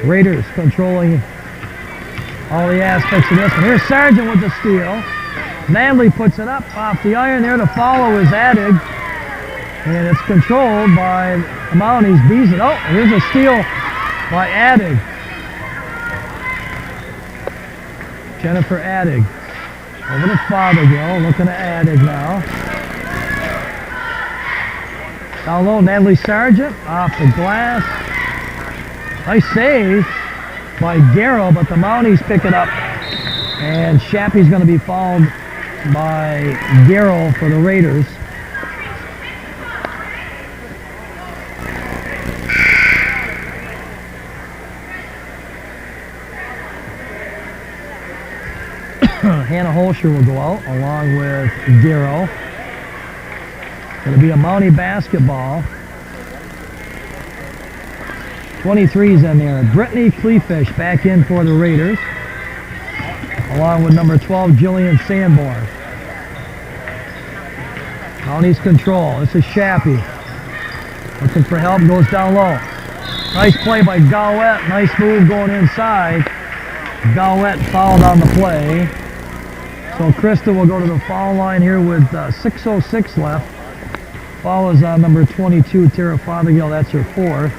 S2: Raiders controlling all the aspects of this one. Here's Sargent with the steal. Natalie puts it up off the iron. There to follow is Addig. And it's controlled by the Mounties. Beason. Oh, here's a steal by Addig. Jennifer Addig. Over to Fothergill. Looking at Addig now. Down low, Natalie Sargent off the glass. Nice save by Garrow, but the Mounties pick it up. And Shappy's going to be fouled by Garrow for the Raiders. Hannah Holscher will go out along with Garrow. Going to be a Mountie basketball. 23's in there. Brittany Cleefish back in for the Raiders, along with number 12, Jillian Sanborn. Mounties control. This is Shappy. Looking for help, goes down low. Nice play by Gowette. Nice move going inside. Gowette fouled on the play. So Krista will go to the foul line here with 6:06 left. Foul is on number 22, Tara Fothergill. That's her fourth.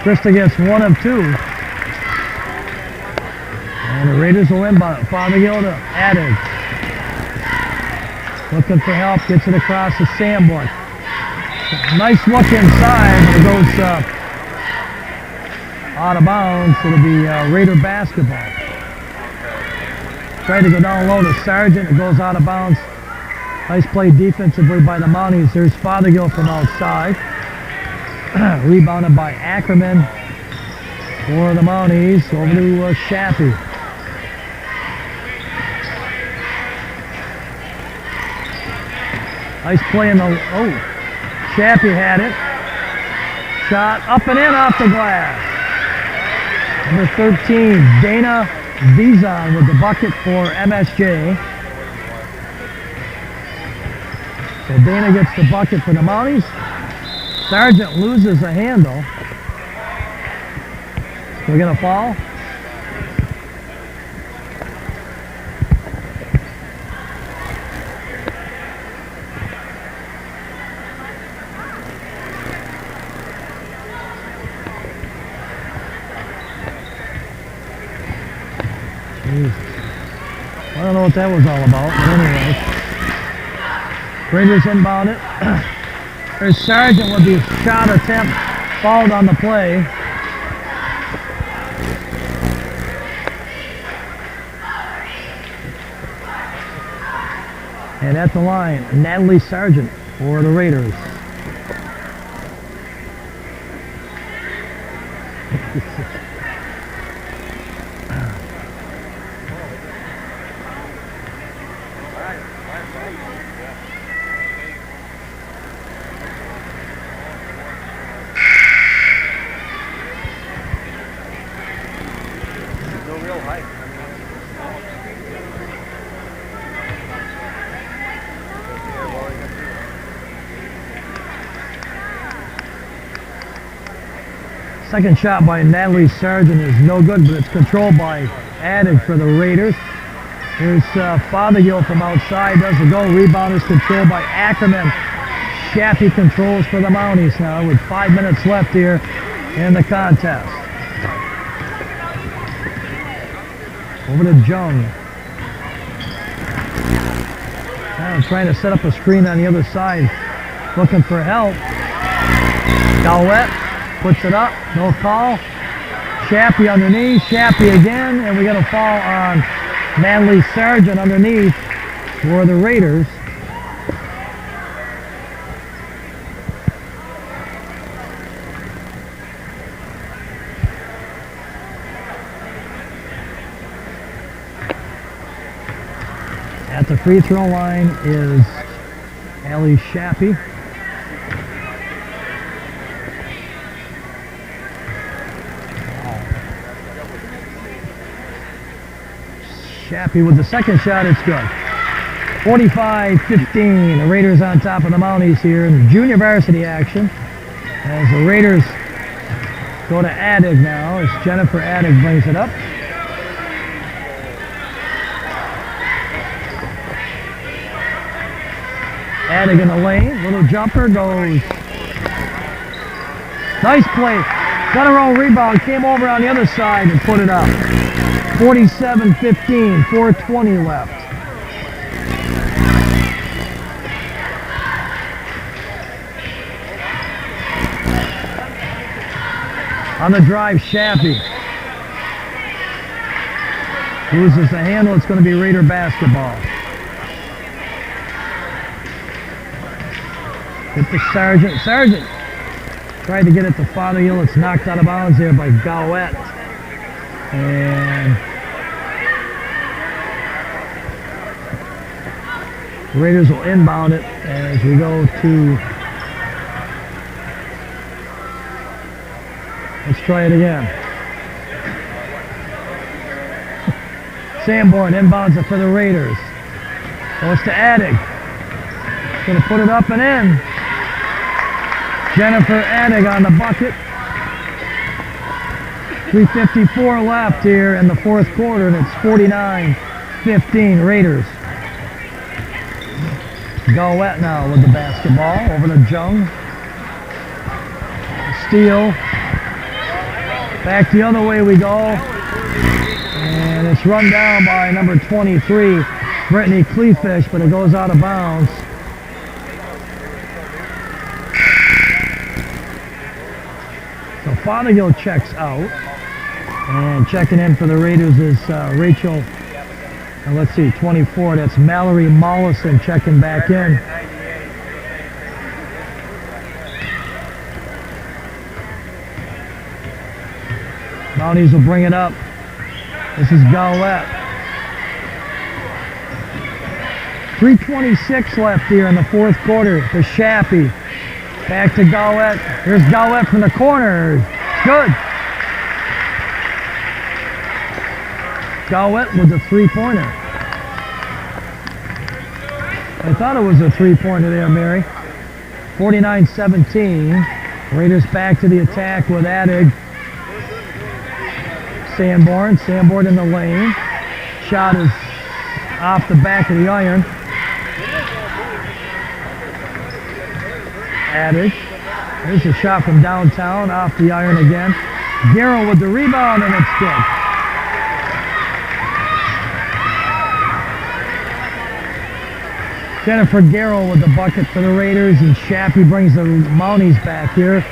S2: Krista gets 1 of 2. And the Raiders will inbound it. Fothergill to Addig. Looking for help, gets it across to Sanborn. Nice look inside, but it goes out of bounds. It'll be Raider basketball. Tried to go down low to Sargent. It goes out of bounds. Nice play defensively by the Mounties. There's Fothergill from outside. Rebounded by Ackerman for the Mounties. Over to Shappy. Nice play in the... Oh, Shappy had it. Shot up and in off the glass. Number 13, Dana Vizon with the bucket for MSJ. So Dana gets the bucket for the Mounties. Sargent loses a handle. We're going to foul. I don't know what that was all about, but anyway. Raiders inbound it. There's Sargent with the shot attempt, fouled on the play. And at the line, Natalie Sargent for the Raiders. Second shot by Natalie Sargent is no good, but it's controlled by Addig for the Raiders. Here's Fothergill from outside, does the go. Rebound is controlled by Ackerman. Shappy controls for the Mounties now with 5 minutes left here in the contest. Over to Jung. Now trying to set up a screen on the other side, looking for help. Gowett puts it up, no call. Shappy underneath, Shappy again, and we got a foul on Natalie Sargent underneath for the Raiders. At the free throw line is Allie Shappy. Shappy with the second shot, it's good. 45-15, the Raiders on top of the Mounties here in junior varsity action. As the Raiders go to Addig now, as Jennifer Addig brings it up. Addig in the lane, little jumper goes. Nice play, got her own rebound, came over on the other side and put it up. 47-15, 4:20 left. On the drive, Shappy loses the handle. It's going to be Raider basketball. Get to Sargent. Sargent tried to get it to Fothergill. It's knocked out of bounds there by Gowett. And the Raiders will inbound it as we go to, let's try it again. Sanborn inbounds it for the Raiders. Goes to Addig. Going to put it up and in. Jennifer Addig on the bucket. 3:54 left here in the fourth quarter, and it's 49-15 Raiders. Gowett now with the basketball over to Jung. Steal. Back the other way we go. And it's run down by number 23, Brittany Cleefish, but it goes out of bounds. So Fothergill checks out. And checking in for the Raiders is Rachel, let's see, 24. That's Mallory Mollison checking back in. Mounties will bring it up. This is Gowett. 3:26 left here in the fourth quarter to Shappy. Back to Gowett. Here's Gowett from the corner. Good. Gowett with a three-pointer. I thought it was a three-pointer there, Mary. 49-17. Raiders back to the attack with Addig. Sanborn in the lane. Shot is off the back of the iron. Addig. There's a shot from downtown, off the iron again. Garrow with the rebound, and it's good. Jennifer Garrow with the bucket for the Raiders, and Shappy brings the Mounties back here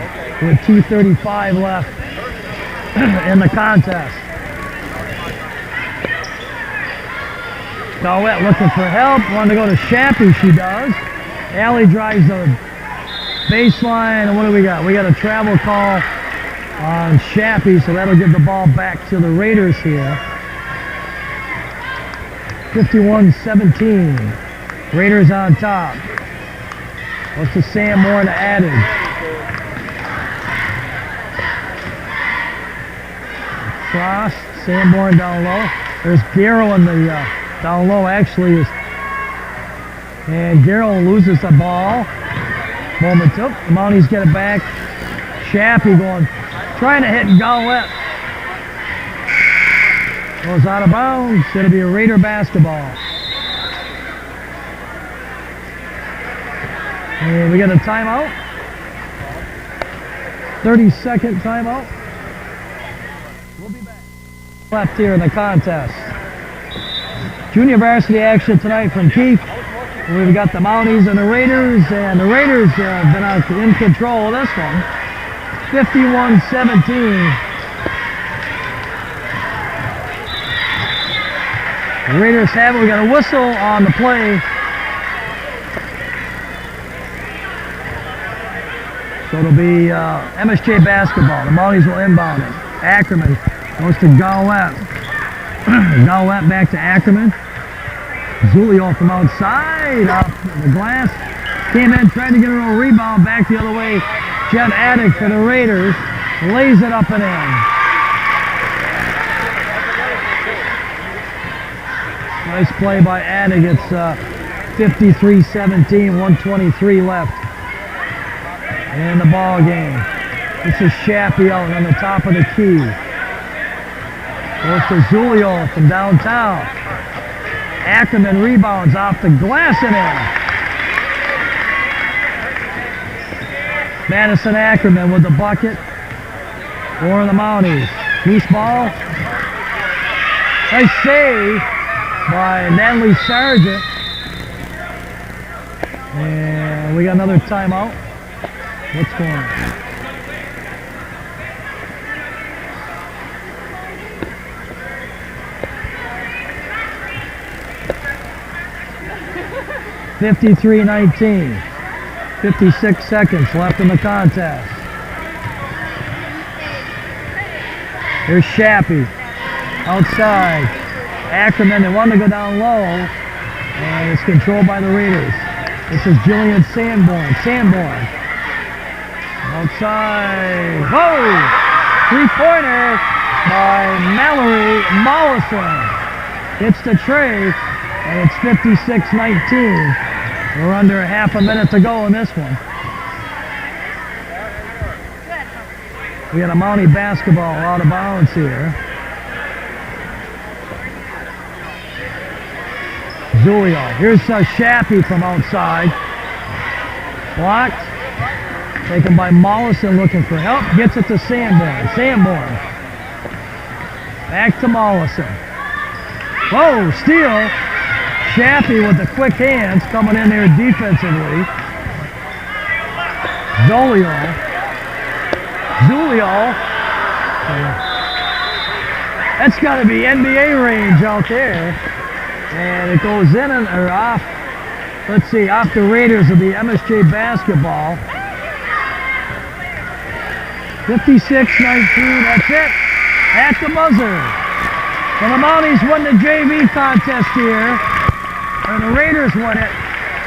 S2: with 2:35 left in the contest. Gowett looking for help. Wanted to go to Shappy, she does. Allie drives the baseline, and what do we got? We got a travel call on Shappy, so that'll give the ball back to the Raiders here. 51-17. Raiders on top. What's to Sanborn to Addig. Cross, Sanborn down low. There's Garrow in the down low actually is, and Garrow loses the ball. Moment up, the Mounties get it back. Shappy trying to hit Gowett. Goes out of bounds. It's going to be a Raider basketball. And we got a timeout. 30-second timeout. We'll be back. Left here in the contest. Junior varsity action tonight from Keith. We've got the Mounties and the Raiders have been in control of this one. 51-17. The Raiders have it. We got a whistle on the play. So it'll be MSJ basketball. The Mounties will inbound it. Ackerman goes to Gowett. Gowett back to Ackerman. Zulio from outside, off the glass. Came in, tried to get a little rebound, back the other way. Jen Addig for the Raiders. Lays it up and in. Nice play by Addig. It's 53-17, 1:23 left in the ball game. This is Shappy out on the top of the key. Goes to Zulio from downtown. Ackerman rebounds off the glass and in. Madison Ackerman with the bucket for the Mounties. Loose ball. Nice save by Natalie Sargent. And we got another timeout. What's going on? (53-19). 56 seconds left in the contest. Here's Shappy outside. Ackerman, they want to go down low, and it's controlled by the Raiders. This is Jillian Sanborn. Sanborn outside. Whoa! Three-pointer by Mallory Mollison. Hits the tray, and it's 56-19. We're under half a minute to go in this one. We got a Mountie basketball out of bounds here. Zulio. Here's Shappy from outside. Blocked. Taken by Mollison looking for help. Gets it to Sanborn. Sanborn Back to Mollison. Whoa, steal. Shappy with the quick hands coming in there defensively. Zulio. That's got to be NBA range out there. And it goes in or off. Let's see, off the Raiders will be MSJ basketball. 56-19, that's it. At the buzzer. And the Mounties won the JV contest here. Or the Raiders won it.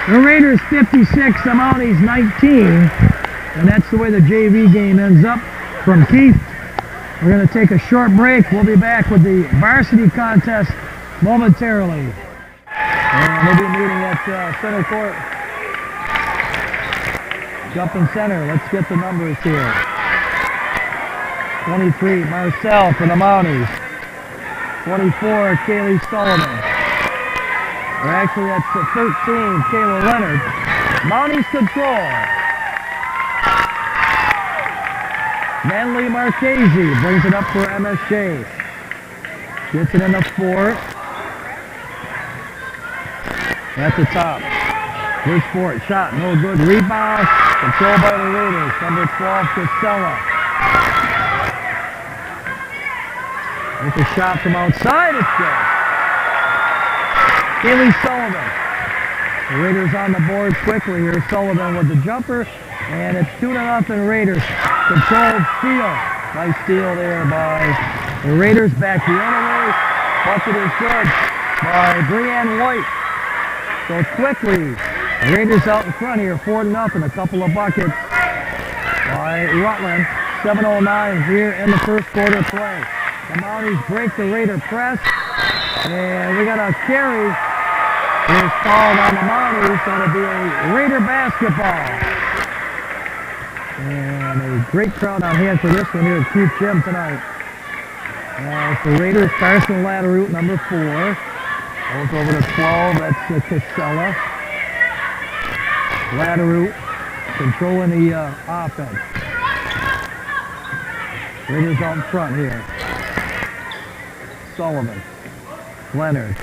S2: The Raiders 56, the Mounties 19. And that's the way the JV game ends up. From Keith, we're going to take a short break. We'll be back with the varsity contest momentarily. And we'll be meeting at center court. Jumping center. Let's get the numbers here. 23, Marcel for the Mounties. 24, Kaylee Sullivan. Or actually, that's 13, Kayla Leonard. Mounties control. Manley Marchese brings it up for MSJ. Gets it in the fort. At the top. Here's Fort. Shot. No good. Rebound. Controlled by the Raiders. Number 12, Casella. With a shot from outside. It's good. Kaylee Sullivan. The Raiders on the board quickly here. Sullivan with the jumper. And it's 2-0 Raiders. Controlled steal. Nice steal there by the Raiders. Back the other way. Bucket is good by Brianne White. So quickly, Raiders out in front here, 4-0. A couple of buckets by Rutland. 7:09 here in the first quarter play. The Mounties break the Raider press. And we got a carry. It's called on the Mounties. So it'll be a Raider basketball. And a great crowd on hand for this one here at Keith Gym tonight. It's the Raiders, Carson Latteroot, number 4. Goes over to 12, that's Casella. Latteroot controlling the offense. Raiders out in front here. Sullivan. Leonard.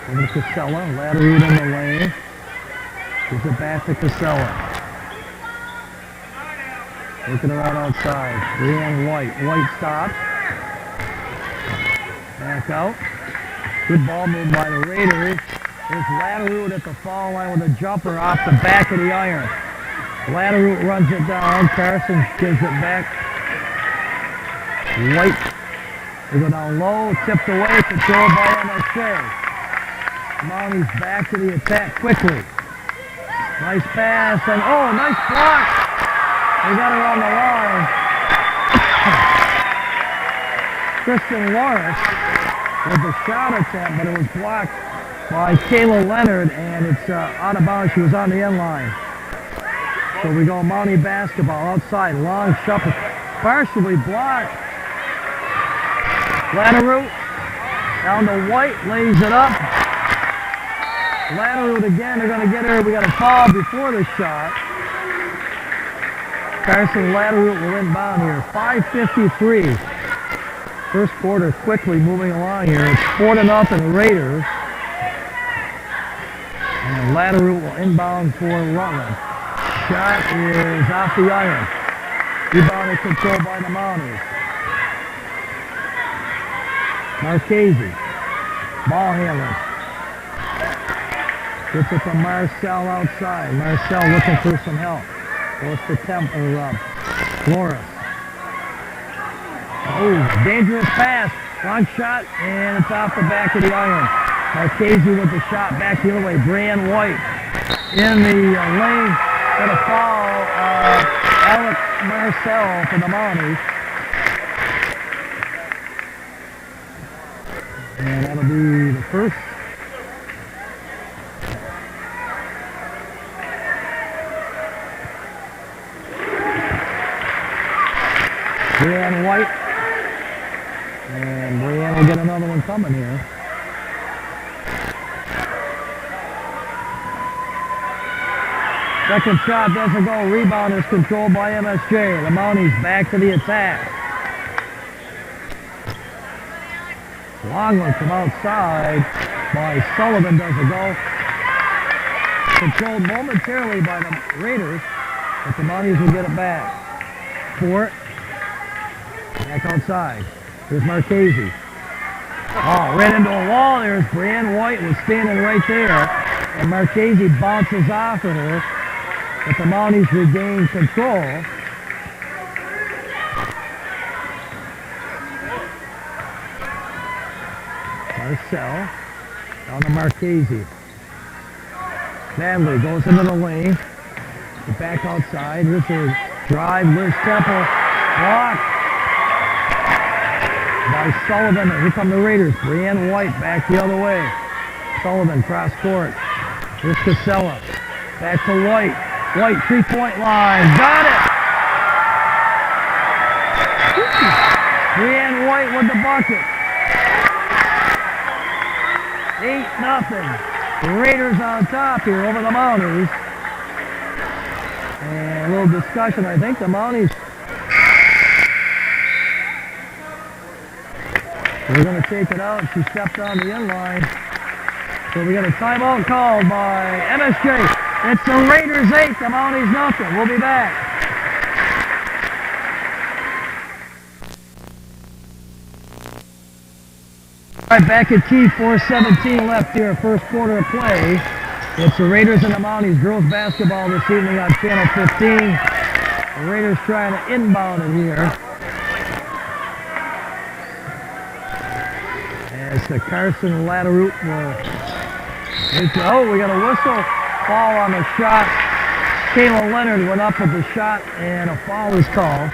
S2: Over to Casella. Latteroot in the lane. Gives it back to Casella. Looking around outside. Brianne White. White stops. Back out. Good ball move by the Raiders. There's Latteroot at the foul line with a jumper off the back of the iron. Latteroot runs it down. Carson gives it back. White. They go down low. Tipped away. Controlled by MSJ. Mounties back to the attack quickly. Nice pass. And oh, nice block. They got her on the line. Kristen Lawrence with the shot attempt, but it was blocked by Kayla Leonard, and it's out of bounds. She was on the end line. So we go Mountie basketball outside. Long shot, partially blocked. Latteroot down to White, lays it up. Latteroot again, they're going to get her. We got a foul before the shot. Carson Latteroot will inbound here. 5:53. First quarter quickly moving along here. It's 4-0 Raiders. And Latteroot will inbound for Rutland. Shot is off the iron. Rebound is controlled by the Mounties. Marchese. Ball handler. Gets it from Marcel outside. Marcel looking for some help. Goes to Flores. Oh, dangerous pass. Long shot, and it's off the back of the iron. Marchese with the shot back the other way. Brianne White in the lane for the foul. Alex Marcel for the Mounties. And that'll be the first. Brianne White. And Brianne will get another one coming here. Second shot doesn't go. Rebound is controlled by MSJ. The Mounties back to the attack. Long one from outside by Sullivan does a go. Controlled momentarily by the Raiders, but the Mounties will get it back. Fort. Back outside. Here's Marchese. Oh, ran into a wall. There's Brianne White was standing right there. And Marchese bounces off of her. But the Mounties regain control. Marcel. Down to Marchese. Natalie goes into the lane. Back outside. Here's her drive. Liz Temple. Blocked by Sullivan. Here come the Raiders. Brianne White back the other way. Sullivan cross court. Here's Casella. Back to White. White 3-point line. Got it! Brianne White with the bucket. 8-0. The Raiders on top here over the Mounties. And a little discussion. I think the Mounties, we're going to take it out. She stepped on the inline. So we got a timeout called by MSJ. It's the Raiders 8, the Mounties nothing. We'll be back. All right, back at T, 4:17 left here, first quarter of play. It's the Raiders and the Mounties girls basketball this evening on Channel 15. The Raiders trying to inbound it here. As the Carson Latteroot will... Oh, we got a whistle. Foul on the shot. Kayla Leonard went up with the shot, and a foul is called.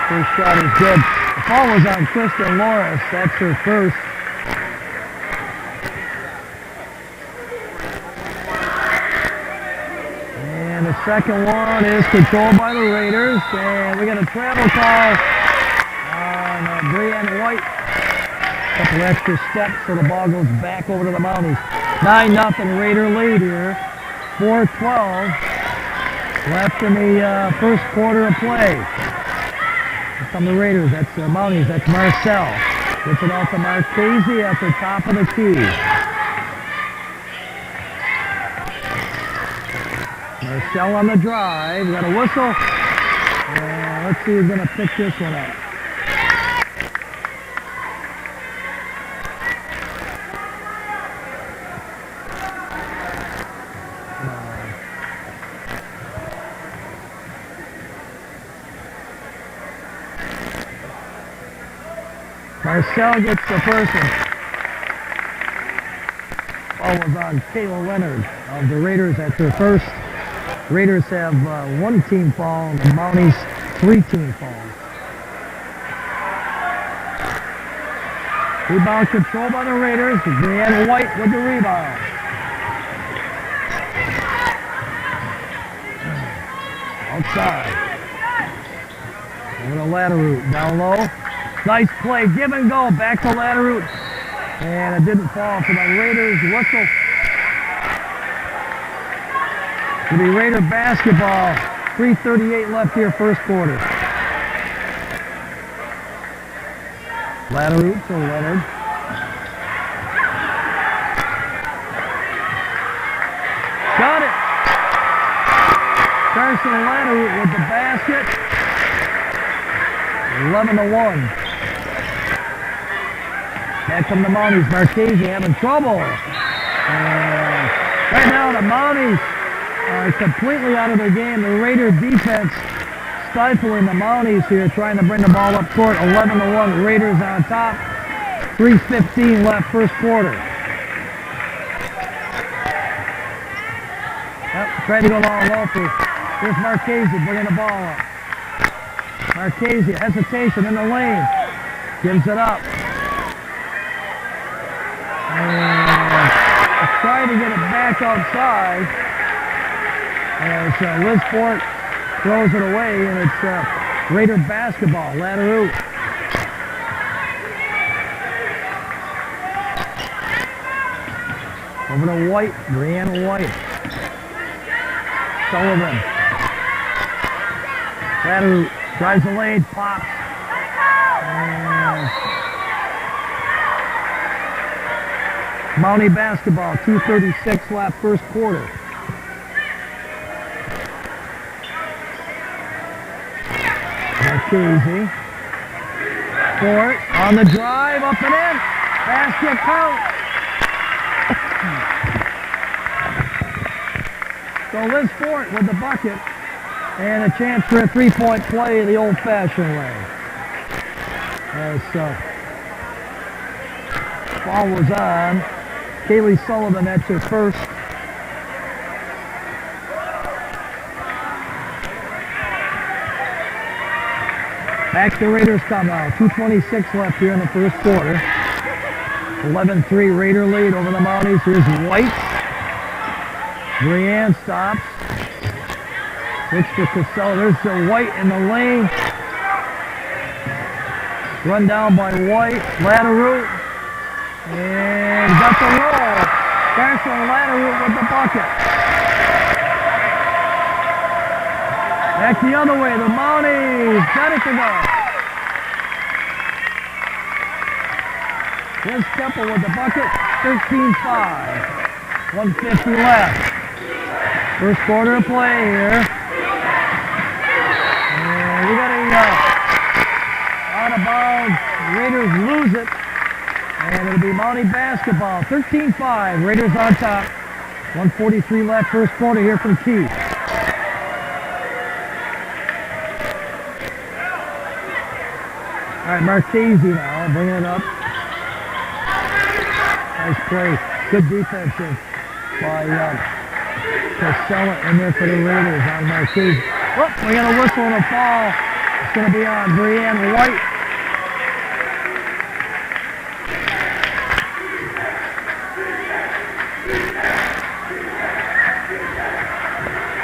S2: First shot is good. The foul was on Kristen Loris. That's her first. And the second one is controlled by the Raiders. And we got a travel call on Brianne White. A couple extra steps, so the ball goes back over to the Mounties. 9-0 Raider lead here. 4:12 left in the first quarter of play. From the Raiders, that's the Mounties, that's Marcel. Gets it out to Marchese at the top of the key. Marcel on the drive, we got a whistle. And let's see who's going to pick this one up. Marcel gets the first one. Ball was on Kayla Leonard of the Raiders. That's her first. Raiders have one team foul, the Mounties 3 team fouls. Rebound control by the Raiders. Brianne White with the rebound. Outside. Over to Latteroot, down low. Nice play, give and go, back to Latteroot. And it didn't fall for the Raiders. Whistle. It'll be Raider basketball. 3:38 left here, first quarter. Latteroot to Leonard. Got it. Carson Latteroot with the basket. 11-1. Back from the Mounties. Marchese having trouble. And right now the Mounties are completely out of their game. The Raider defense stifling the Mounties here, trying to bring the ball up court. 11-1. Raiders on top. 3:15 left, first quarter. Yep, trying to go long low for. Here's Marchese bringing the ball up. Marchese, hesitation in the lane. Gives it up. And trying to get it back outside. As Liz Fort throws it away, and it's Raider basketball. Latteroot. Over to White, Brianna White. Sullivan. Ladder drives the lane, pops. Mountie basketball, 2:36 left, first quarter. Marchese. Fort on the drive, up and in. Basket count. So Liz Fort with the bucket and a chance for a three-point play the old-fashioned way. As foul was on. Kaylee Sullivan, that's her first. Back to Raiders come out. 2:26 left here in the first quarter. 11-3 Raider lead over the Mounties. Here's White. Brianne stops. Switch to Casella. There's the White in the lane. Run down by White. Latteroot. And got the roll. Carson Latteroot with the bucket. Back the other way. The Mounties got it to go. Liz Temple with the bucket. 13-5. 1:50 left. First quarter of play here. And we got a out of bounds. Raiders lose it. And it'll be Mountie basketball. 13-5. Raiders on top. 1:43 left first quarter here from Keith. All right, Marchese now bringing it up. Nice play. Good defensive by Casella in there for the Raiders on Marchese. Oh, we got a whistle and a foul. It's going to be on Brianne White.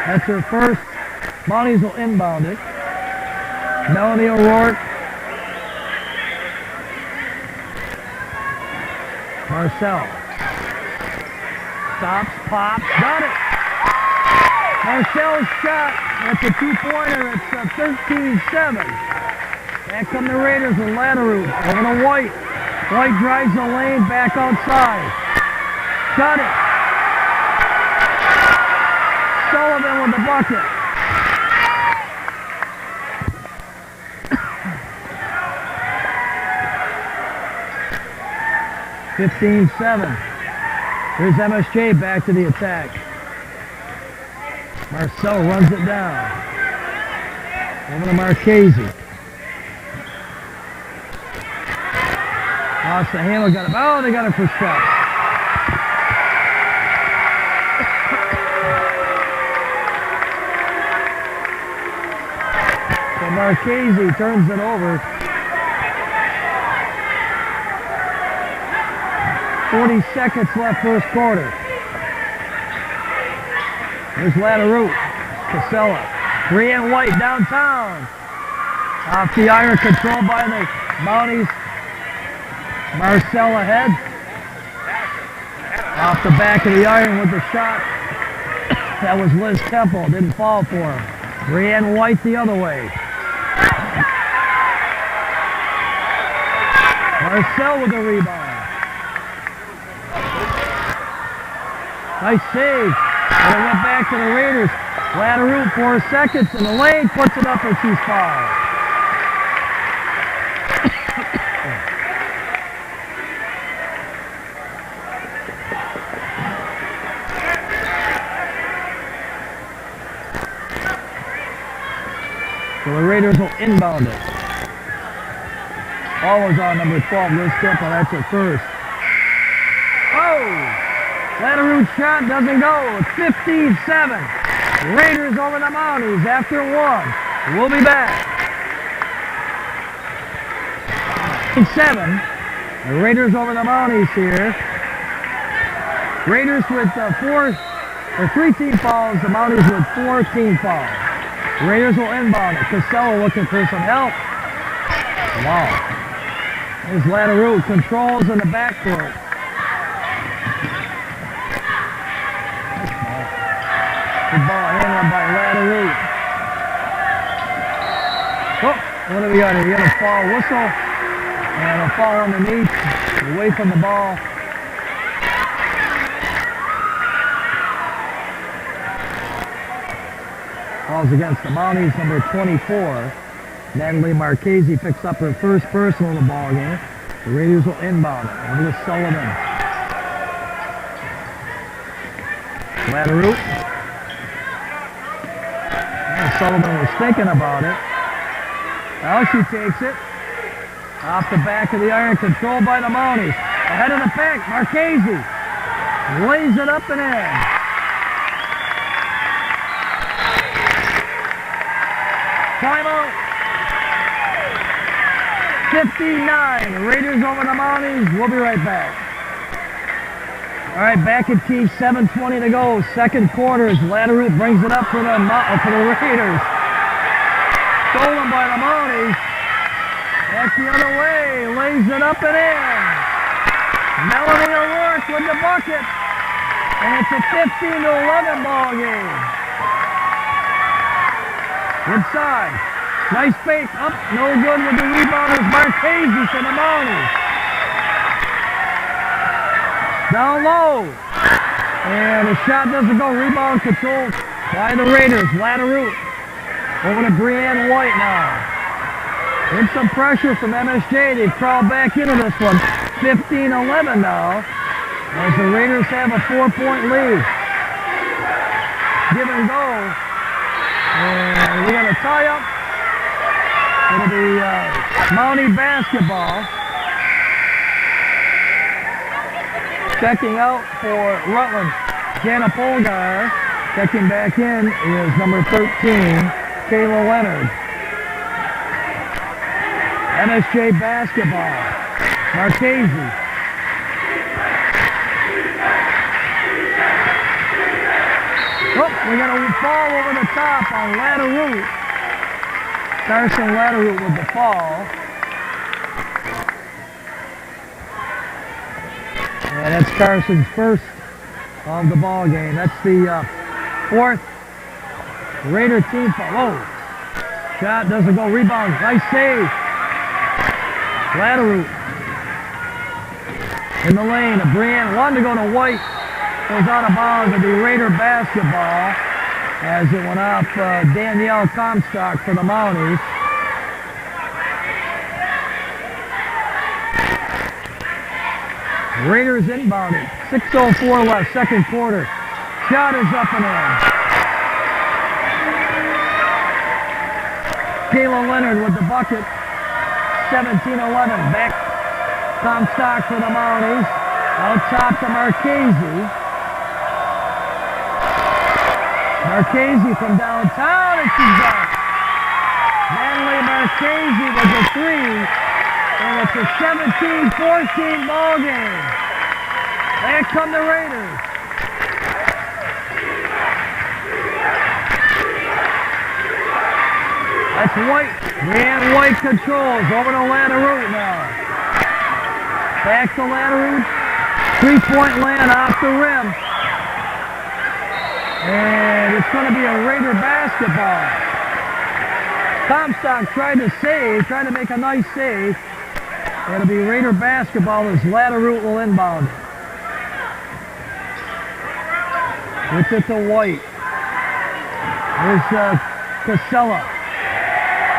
S2: That's her first. Mounties will inbound it. Melanie O'Rourke. Marcel. Stops, pops, got it. Marcel's shot. That's a two-pointer. It's 13-7. Back come the Raiders with Latteroot. Over to White. White drives the lane back outside. Got it. Sullivan with the bucket. (15-7). Here's MSJ back to the attack. Marcel runs it down. Over to Marchese. Lost the handle, got it. Oh, they got it for steps. So Marchese turns it over. 40 seconds left first quarter. There's Latteroot. Casella. Brianne White downtown. Off the iron, controlled by the Mounties. Marcel ahead. Off the back of the iron with the shot. That was Liz Temple. Didn't fall for him. Brianne White the other way. Marcel with the rebound. Nice save. And it went back to the Raiders. Latteroot 4 seconds in the lane, puts it up and she's fouled. So the Raiders will inbound it. Ball was on number 12, Liz Temple. That's her first. Oh! Latteroot shot doesn't go. It's 15-7. Raiders over the Mounties after one. We'll be back. 7. The Raiders over the Mounties here. Raiders with 3 team fouls. The Mounties with 4 team fouls. Raiders will inbound it. Casella looking for some help. Wow. There's Latteroot. Controls in the backcourt. Good ball handled by Lateral. Oh, what do we got here? We got a fall whistle and a fall underneath, away from the ball. Falls against the Mounties, number 24. Natalie Marchese picks up her first personal in the ball game. The Raiders will inbound it. Over to Sullivan. Lateral. Sullivan was thinking about it. Now she takes it. Off the back of the iron, controlled by the Mounties. Ahead of the pack, Marchese. Lays it up and in. Timeout. 59. The Raiders over the Mounties. We'll be right back. All right, back at T, 7:20 to go. Second quarter as Lateral brings it up for the Raiders. Stolen by the Mounties. That's the other way. Lays it up and in. Melanie O'Rourke with the bucket. And it's a 15-11 ball game. Inside. Nice fake. Up. No good with the rebounders. Marchese for the Mounties. Down low. And the shot doesn't go. Rebound controlled by the Raiders. Lateral. Over to Brianne White now. In some pressure from MSJ. They've crawled back into this one. 15-11 now. As the Raiders have a 4-point lead. Give and go. And we got a tie-up. It'll be Mountie basketball. Checking out for Rutland, Jana Polgar. Checking back in is number 13, Kayla Leonard. MSJ basketball. Marchese. Oh, we got a fall over the top on Lateral. Carson Lateral with the fall. And that's Carson's first of the ball game. That's the fourth Raider team foul. Whoa. Shot doesn't go. Rebound. Nice save. Lateral. In the lane. Brianne wanted to go to White. Goes out of bounds. It'll be Raider basketball as it went off Danielle Comstock for the Mounties. Raiders inbounded. 6:04 left, second quarter. Shot is up and in. Kayla Leonard with the bucket. 17-11. Back Comstock for the Mounties. Out top to Marchese. Marchese from downtown, and she's done. Natalie Marchese with a three, and it's a 17-14 ball game. There come the Raiders. That's White. Brianne White controls. Over to Lateral now. Back to Lateral. Three-point land off the rim. And it's going to be a Raider basketball. Comstock tried to save, trying to make a nice save. It'll be Raider basketball as Lateral will inbound. Gets it to White. Here's Casella.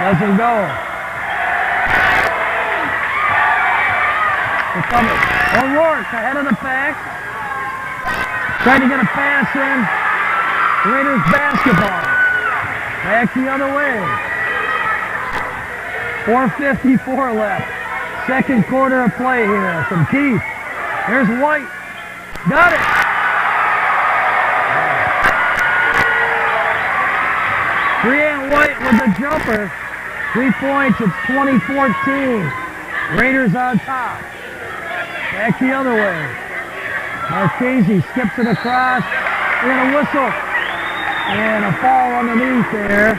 S2: Doesn't go. O'Rourke ahead of the pack. Trying to get a pass in. Raiders basketball. Back the other way. 4:54 left. Second quarter of play here from Keith. There's White. Got it. Brianne White with the jumper. 3 points. It's 20-14. Raiders on top. Back the other way. Marchese skips it across. And a whistle. And a fall underneath there.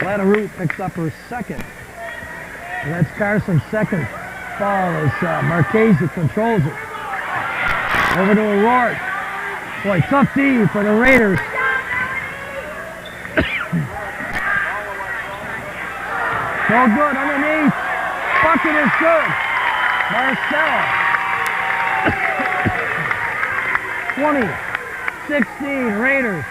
S2: Lateral picks up her second. And that's Carson's second foul as Marchese controls it. Over to O'Rourke. Boy, tough D for the Raiders. So good underneath. Bucket is good. Marcel. 20-16 Raiders.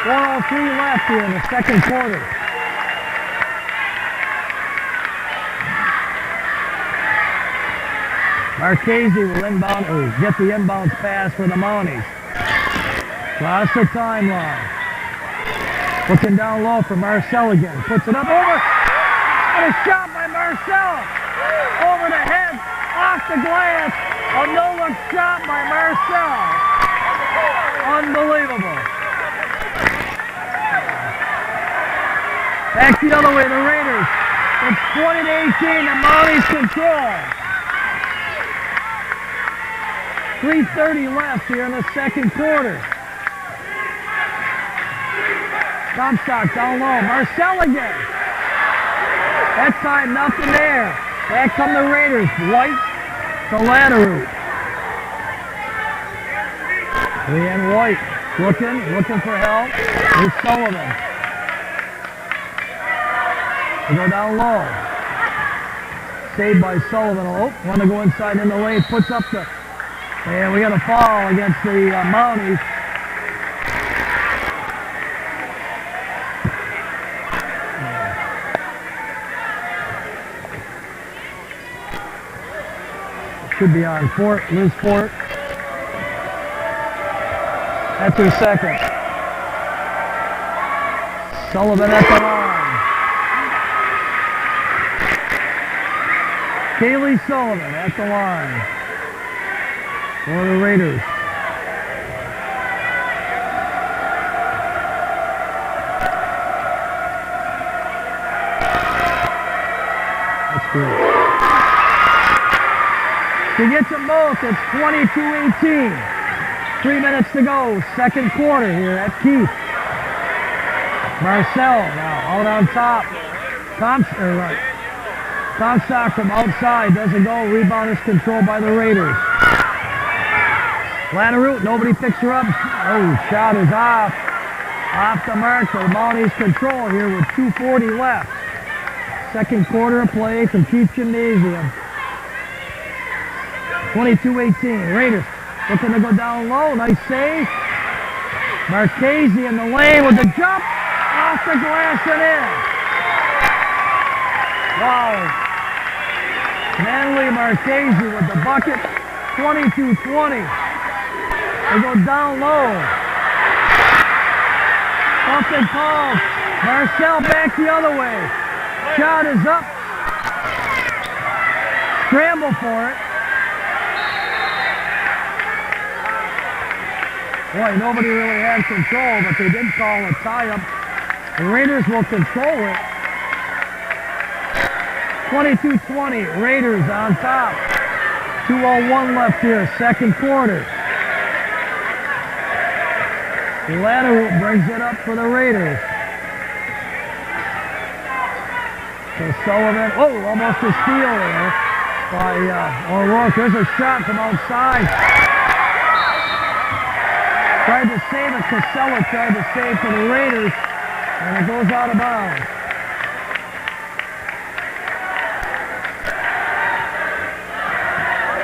S2: .403 left here in the second quarter. Marchese will inbound, or get the inbounds pass for the Mounties. Across the timeline. Looking down low for Marcel again. Puts it up over. And a shot by Marcel. Over the head. Off the glass. A no-look shot by Marcel. Unbelievable. Back the other way, the Raiders. It's 20-18. The Mounties control. 3:30 left here in the second quarter. Comstock down low. Marcel again. That time, nothing there. Back come the Raiders. White to Latteroot. Leanne White looking for help. Here's Sullivan. They go down low. Saved by Sullivan. Oh, want to go inside in the lane. Puts up the... And we got a foul against the Mounties. Should be on Liz Fort. That's her second. Sullivan at the line. Kaylee Sullivan at the line for the Raiders. That's great. She gets them both. It's 22-18. 3 minutes to go. Second quarter here at Keith. Marcel now out on top. Comstock from outside doesn't go. Rebound is controlled by the Raiders. Latteroot, nobody picks her up. Oh, shot is off. Off the mark. The Mounties control here with 2:40 left. Second quarter of play from Keith Gymnasium. 22-18. Raiders looking to go down low. Nice save. Marchese in the lane with the jump. Off the glass and in. Wow. Natalie Marchese with the bucket. 22-20. They go down low. Something called. Marcel back the other way. Shot is up. Scramble for it. Boy, nobody really had control, but they did call a tie-up. The Raiders will control it. 22-20, Raiders on top. 2:01 left here, second quarter. Latteroot brings it up for the Raiders. So Sullivan, oh, almost a steal there by O'Rourke. There's a shot from outside. Tried to save it. Casella tried to save for the Raiders, and it goes out of bounds.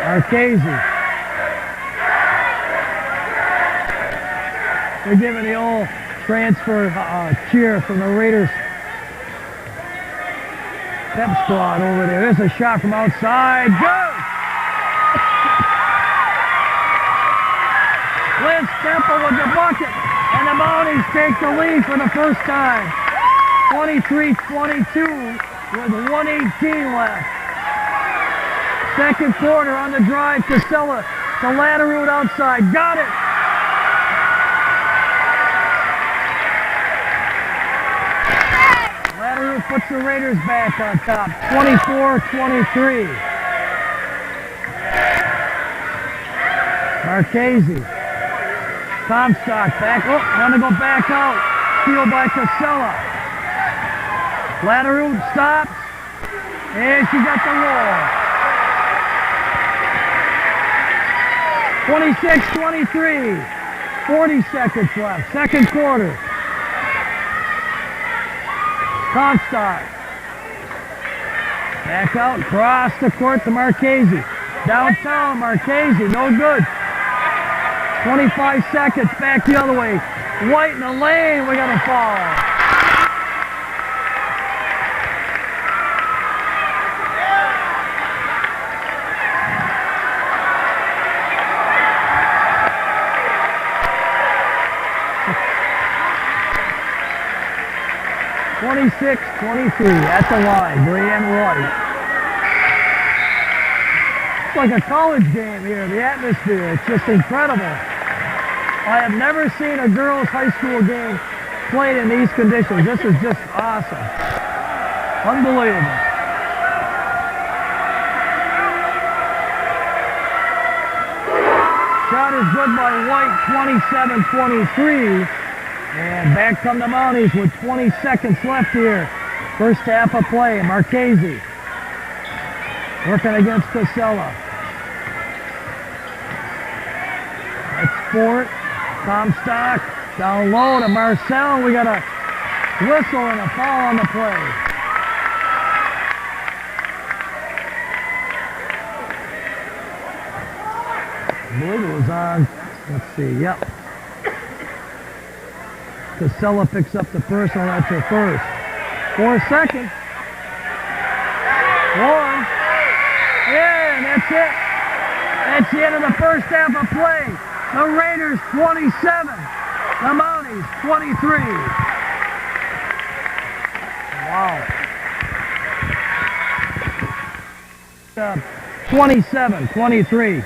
S2: Marchese. They're giving the old transfer cheer from the Raiders pep squad over there. There's a shot from outside. Good! Liz Temple with the bucket, and the Mounties take the lead for the first time. 23-22 with 1:18 left. Second quarter on the drive. Casella to Latteroot outside. Got it! Latteroot puts the Raiders back on top. 24-23. Marchese. Comstock back. Oh, gonna go back out. Steal by Casella. Latteroot stops. And she got the roll. 26-23. 40 seconds left. Second quarter. Comstock. Back out. Cross the court to Marchese. Downtown, Marchese. No good. 25 seconds. Back the other way. White in the lane. We got a foul. Twenty-six, 23 at the line. Brianne White. It's like a college game here. The atmosphere. It's just incredible. I have never seen a girls' high school game played in these conditions. This is just awesome. Unbelievable. Shot is good by White, 27-23. And back come the Mounties with 20 seconds left here. First half of play. Marchese working against Casella. That's Fort. Comstock down low to Marcel. We got a whistle and a foul on the play. I believe it was on, let's see, yep. Casella picks up the personal, that's her first. 4 seconds. 1. Yeah, and that's it. That's the end of the first half of play. The Raiders 27, the Mounties 23. Wow. 27-23.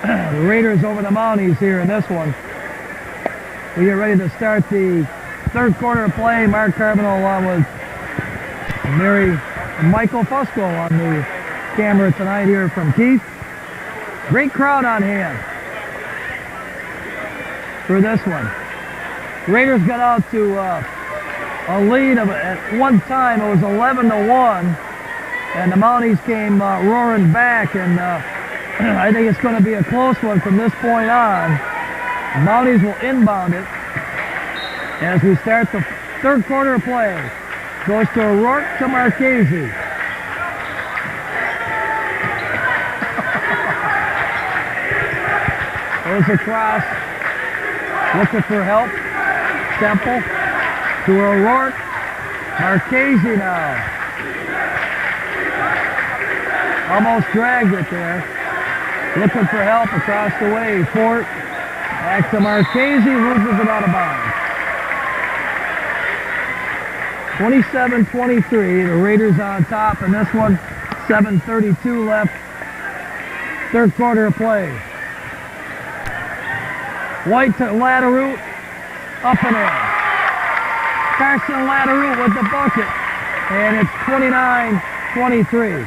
S2: The Raiders over the Mounties here in this one. We get ready to start the third quarter of play. Mark Carboneau along with Mary and Michael Fusco on the camera tonight here from Keith. Great crowd on hand for this one. Raiders got out to a lead of, at one time it was 11-1, and the Mounties came roaring back, and I think it's going to be a close one from this point on. The Mounties will inbound it as we start the third quarter of play. Goes to O'Rourke to Marchese. There's a cross. Looking for help. Temple to O'Rourke. Marchese now. Almost dragged it there. Looking for help across the way. Fort. Back to Marchese. Loses it out of bounds. 27-23. The Raiders on top in this one. 7:32 left. Third quarter of play. White to Latteroot, up and in. Carson Latteroot with the bucket, and it's 29-23.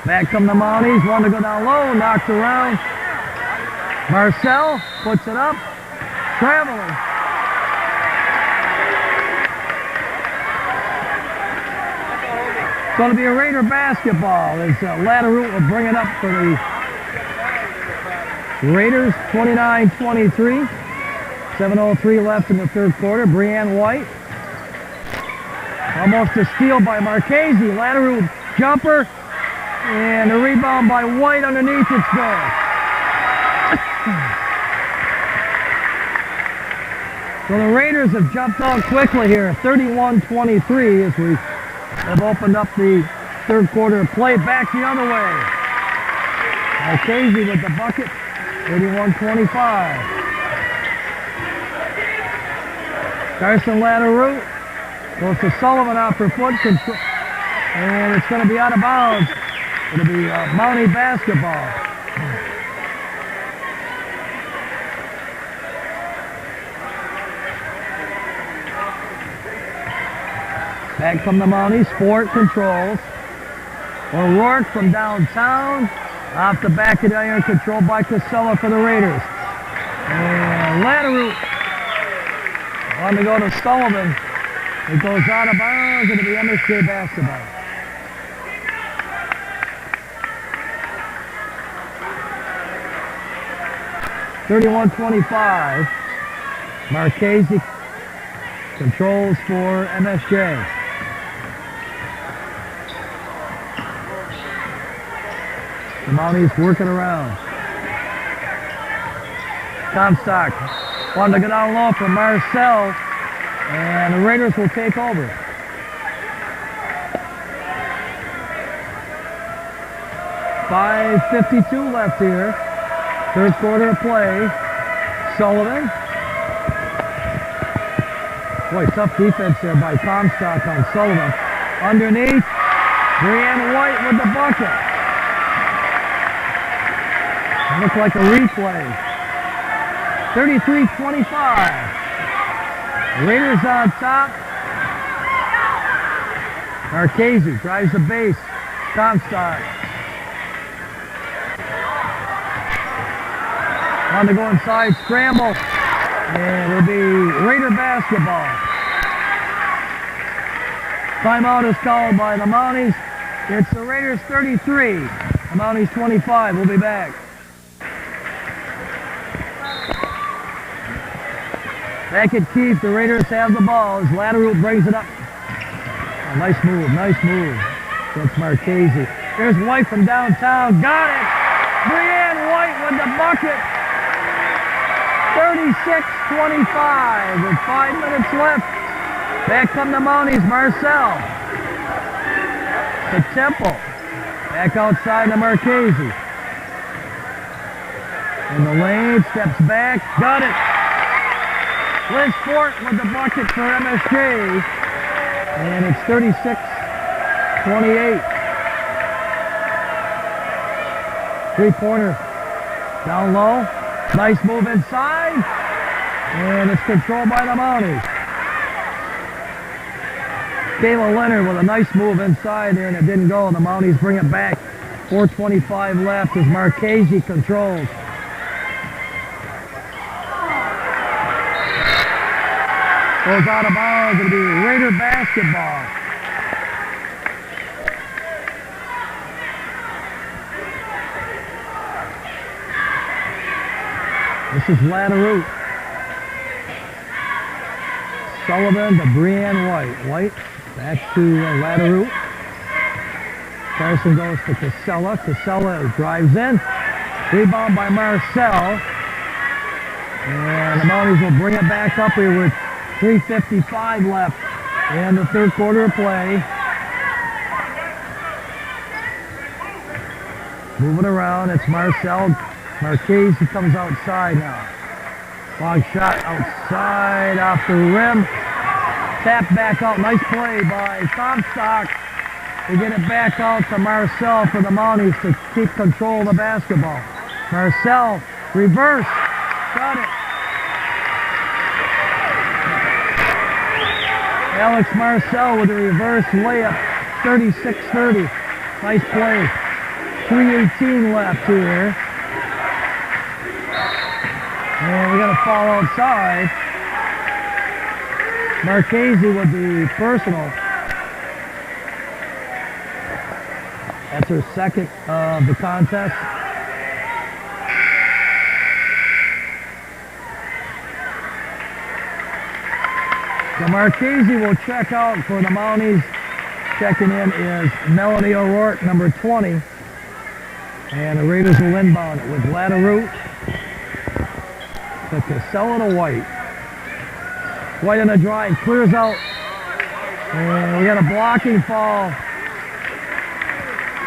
S2: Back come the Mounties, one to go down low, knocked around. Marcel puts it up, traveling. It's going to be a Raider basketball as Latteroot will bring it up for the Raiders. 29-23. 7:03 left in the third quarter. Brianne White. Almost a steal by Marchese. Latteroot jumper. And a rebound by White underneath. It's good. So the Raiders have jumped out quickly here. 31-23 as we have opened up the third quarter of play. Back the other way. Marchese with the bucket. 31-25. Carson Latteroot goes to Sullivan off her foot, and it's going to be out of bounds. It'll be Mountie basketball. Back from the Mounties, Fort controls. O'Rourke from downtown. Off the back of the iron, controlled by Casella for the Raiders. And Lateral on to go to Sullivan. It goes out of bounds. It'll be MSJ basketball. (31-25). Marchese controls for MSJ. The Mounties working around. Comstock wanted to go down low for Marcel, and the Raiders will take over. .5:52 left here. Third quarter of play. Sullivan. Boy, tough defense there by Comstock on Sullivan. Underneath, Brianne White with the bucket. Looks like a replay. 33-25. Raiders on top. Marchese drives the base. Comstock. On to go inside, scramble. And it'll be Raider basketball. Timeout is called by the Mounties. It's the Raiders 33. The Mounties 25. We'll be back. Back at Keith, the Raiders have the ball as Lateral brings it up. Oh, nice move. That's Marchese. There's White from downtown. Got it! Brianne White with the bucket. 36-25 with 5 minutes left. Back come the Mounties. Marcel. To Temple. Back outside to Marchese. In the lane, steps back. Got it. Liz Fort with the bucket for MSJ. And it's 36-28. Three-pointer down low. Nice move inside. And it's controlled by the Mounties. Kayla Leonard with a nice move inside there, and it didn't go. The Mounties bring it back. 4:25 left as Marchese controls. Goes out of bounds. It'll be Raider basketball. This is Lateroute. Sullivan to Brianne White. White back to Lateroute. Carson goes to Casella. Casella drives in. Rebound by Marcel. And the Mounties will bring it back up here with 3:55 left in the third quarter of play. Moving around, it's Marcel. Marchese comes outside now. Long shot outside off the rim. Tap back out. Nice play by Comstock. They get it back out to Marcel for the Mounties to keep control of the basketball. Marcel, reverse. Got it. Alex Marcel with a reverse layup, 36-30. Nice play. 3:18 left here. And we got a foul outside. Marchese with the personal. That's her second of the contest. The Marchese will check out for the Mounties. Checking in is Melanie O'Rourke, number 20. And the Raiders will inbound it with Lateroute to Casella to White. White on the drive, clears out. And we got a blocking foul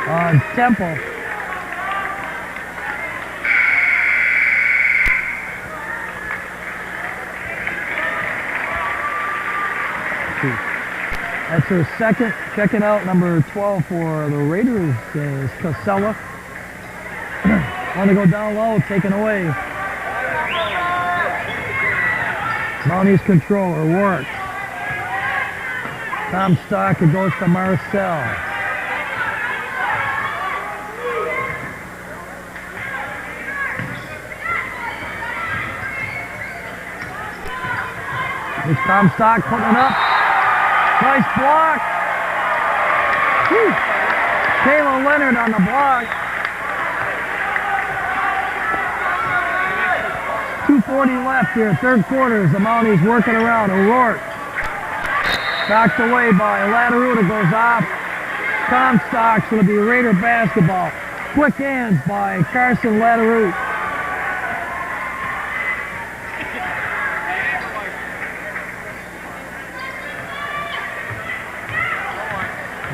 S2: on Temple. That's her second. Checking out number 12 for the Raiders is Casella. Want to go down low, taken away. Mounties control her work. Comstock, it goes to Marcel. Here's Comstock putting it up. Nice block. Whew. Kayla Leonard on the block. 2:40 left here, third quarter as the Mounties working around. O'Rourke. Knocked away by Lattaroute. It goes off. Comstock's going to be Raider basketball. Quick hands by Carson Lattaroute.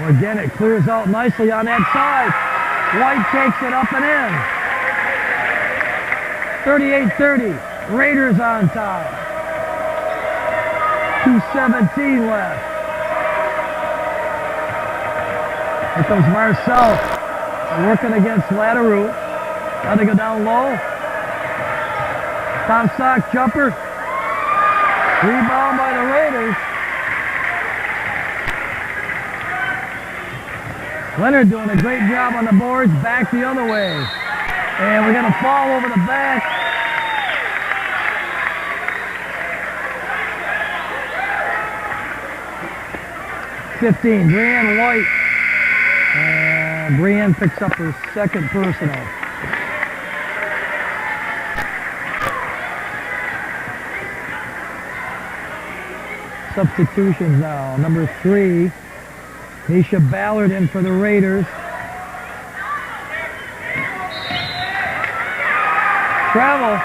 S2: Well, again, it clears out nicely on that side. White takes it up and in. 38-30. Raiders on top. 2:17 left. Here comes Marcel. Working against Lattaroute. Now they go down low. Comstock jumper. Rebound by the Raiders. Leonard doing a great job on the boards. Back the other way. And we're going to fall over the back. (15). Brianne White. And Brianne picks up her second personal. Substitutions now. Number 3, Nisha Ballard in for the Raiders. Travel.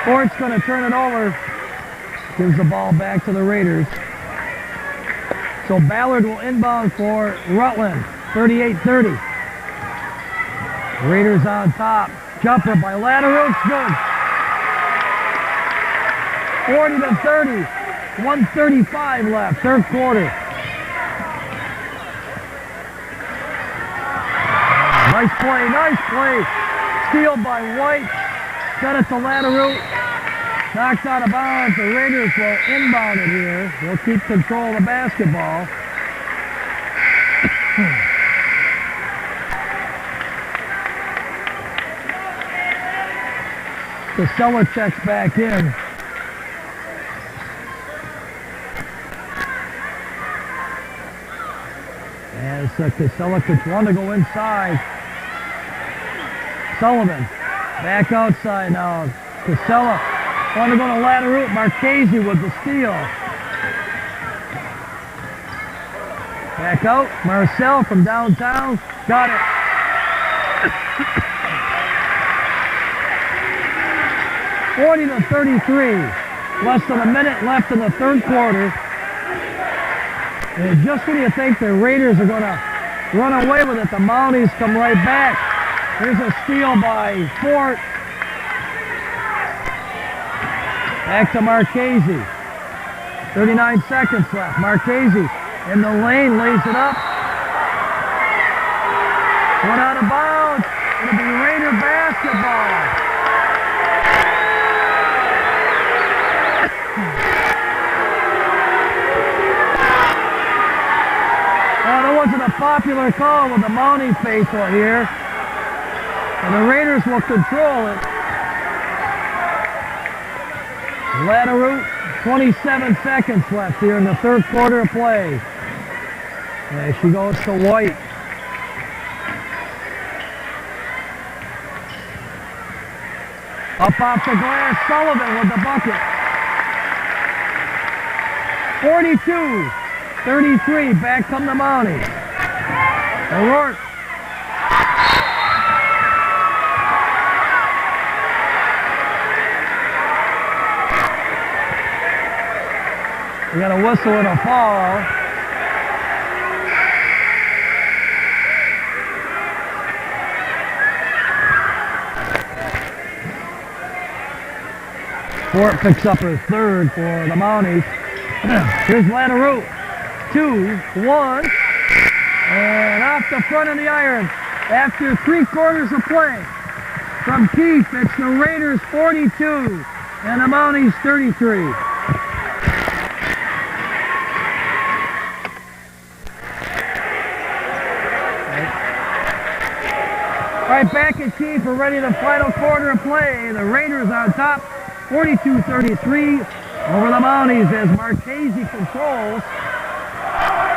S2: Fort's going to turn it over. Gives the ball back to the Raiders. So Ballard will inbound for Rutland. 38-30. Raiders on top. Jumper by Lattaroute. Good. 40-30. 1:35 left. Third quarter. Nice play. Nice play. Steal by White. Got it to Lattaroute. Knocked out of bounds. The Raiders will inbound it here. They'll keep control of the basketball. Casella checks back in. As Casella could want to go inside. Sullivan back outside now. Casella want to go to Lattaroute. Marchese with the steal. Back out. Marcel from downtown. Got it. (40-33). Less than a minute left in the third quarter. And just when you think the Raiders are going to run away with it, the Mounties come right back. Here's a steal by Fort. Back to Marchese. 39 seconds left. Marchese in the lane, lays it up. One out of bounds. It'll be Raider basketball. Well, there wasn't a popular call with the Mountie faithful here. And the Raiders will control it. Lattaroute, 27 seconds left here in the third quarter of play. There she goes to White. Up off the glass, Sullivan with the bucket. 42-33, back come the Mounties. O'Rourke. We got a whistle and a foul. Fort picks up her third for the Mounties. Here's Lattaroute. 2-1. And off the front of the iron after 3 quarters of play. From Keith, it's the Raiders 42 and the Mounties 33. All right, back at Keith. We're ready for the final quarter of play. The Raiders on top, 42-33. Over the Mounties as Marchese controls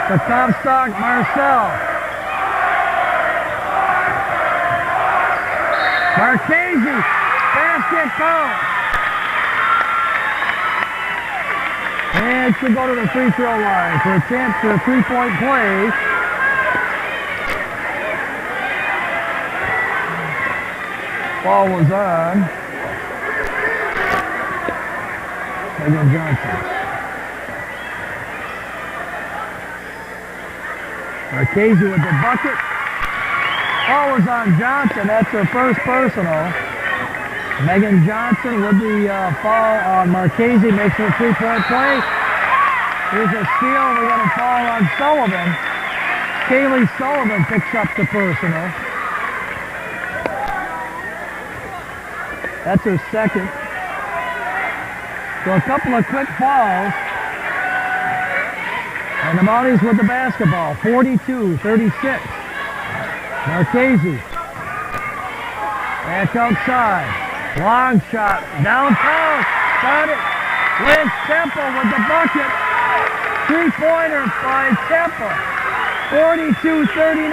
S2: the Comstock Marcel. Marchese, basket count. And should go to the free throw line for a chance for a three-point play. Ball was on Megan Johnson. Marchese with the bucket. Ball was on Johnson. That's her first personal. Megan Johnson with the foul on Marchese, makes it a three-point play. Here's a steal. We got a foul on Sullivan. Kaylee Sullivan picks up the personal. That's her second. So a couple of quick fouls. And the Mounties with the basketball, 42-36. Marchese. Back outside. Long shot, downtown, got it. Liz Temple with the bucket. Three-pointer by Temple, 42-39.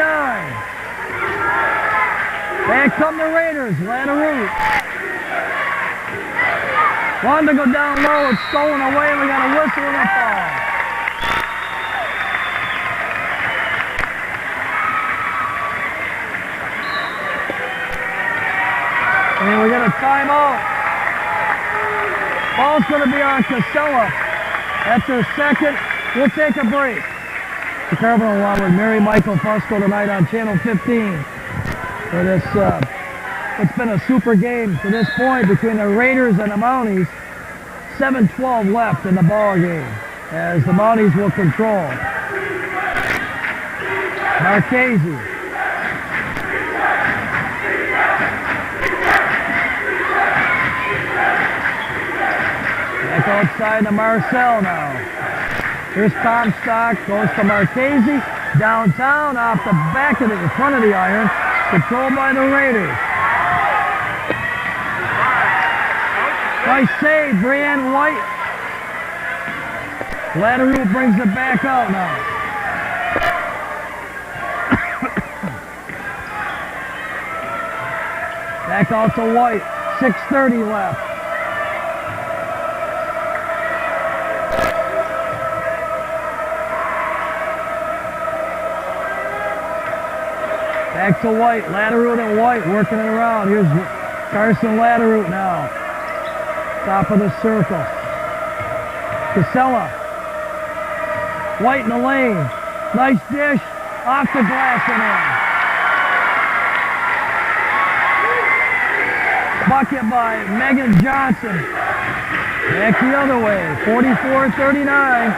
S2: Back come the Raiders, Lattaroot. Wanted to go down low, it's stolen away, we got a whistle and a foul. And we got a timeout. Ball's going to be on Casella. That's her second. We'll take a break. The Carboneau along with Mary Michael Fusco tonight on Channel 15. For this, it's been a super game to this point between the Raiders and the Mounties. 7:12 left in the ball game as the Mounties will control. Marchese. Back outside to Marcel now. Here's Comstock, goes to Marchese. Downtown, off the back of the front of the iron. Controlled by the Raiders. Nice save, Brianne White. Lattaroot brings it back out now. Back out to White. 6:30 left. Back to White, Lattaroot and White working it around. Here's Carson Lattaroot now. Top of the circle. Casella. White in the lane. Nice dish. Off the glass and in. Bucket by Megan Johnson. Back the other way. 44-39.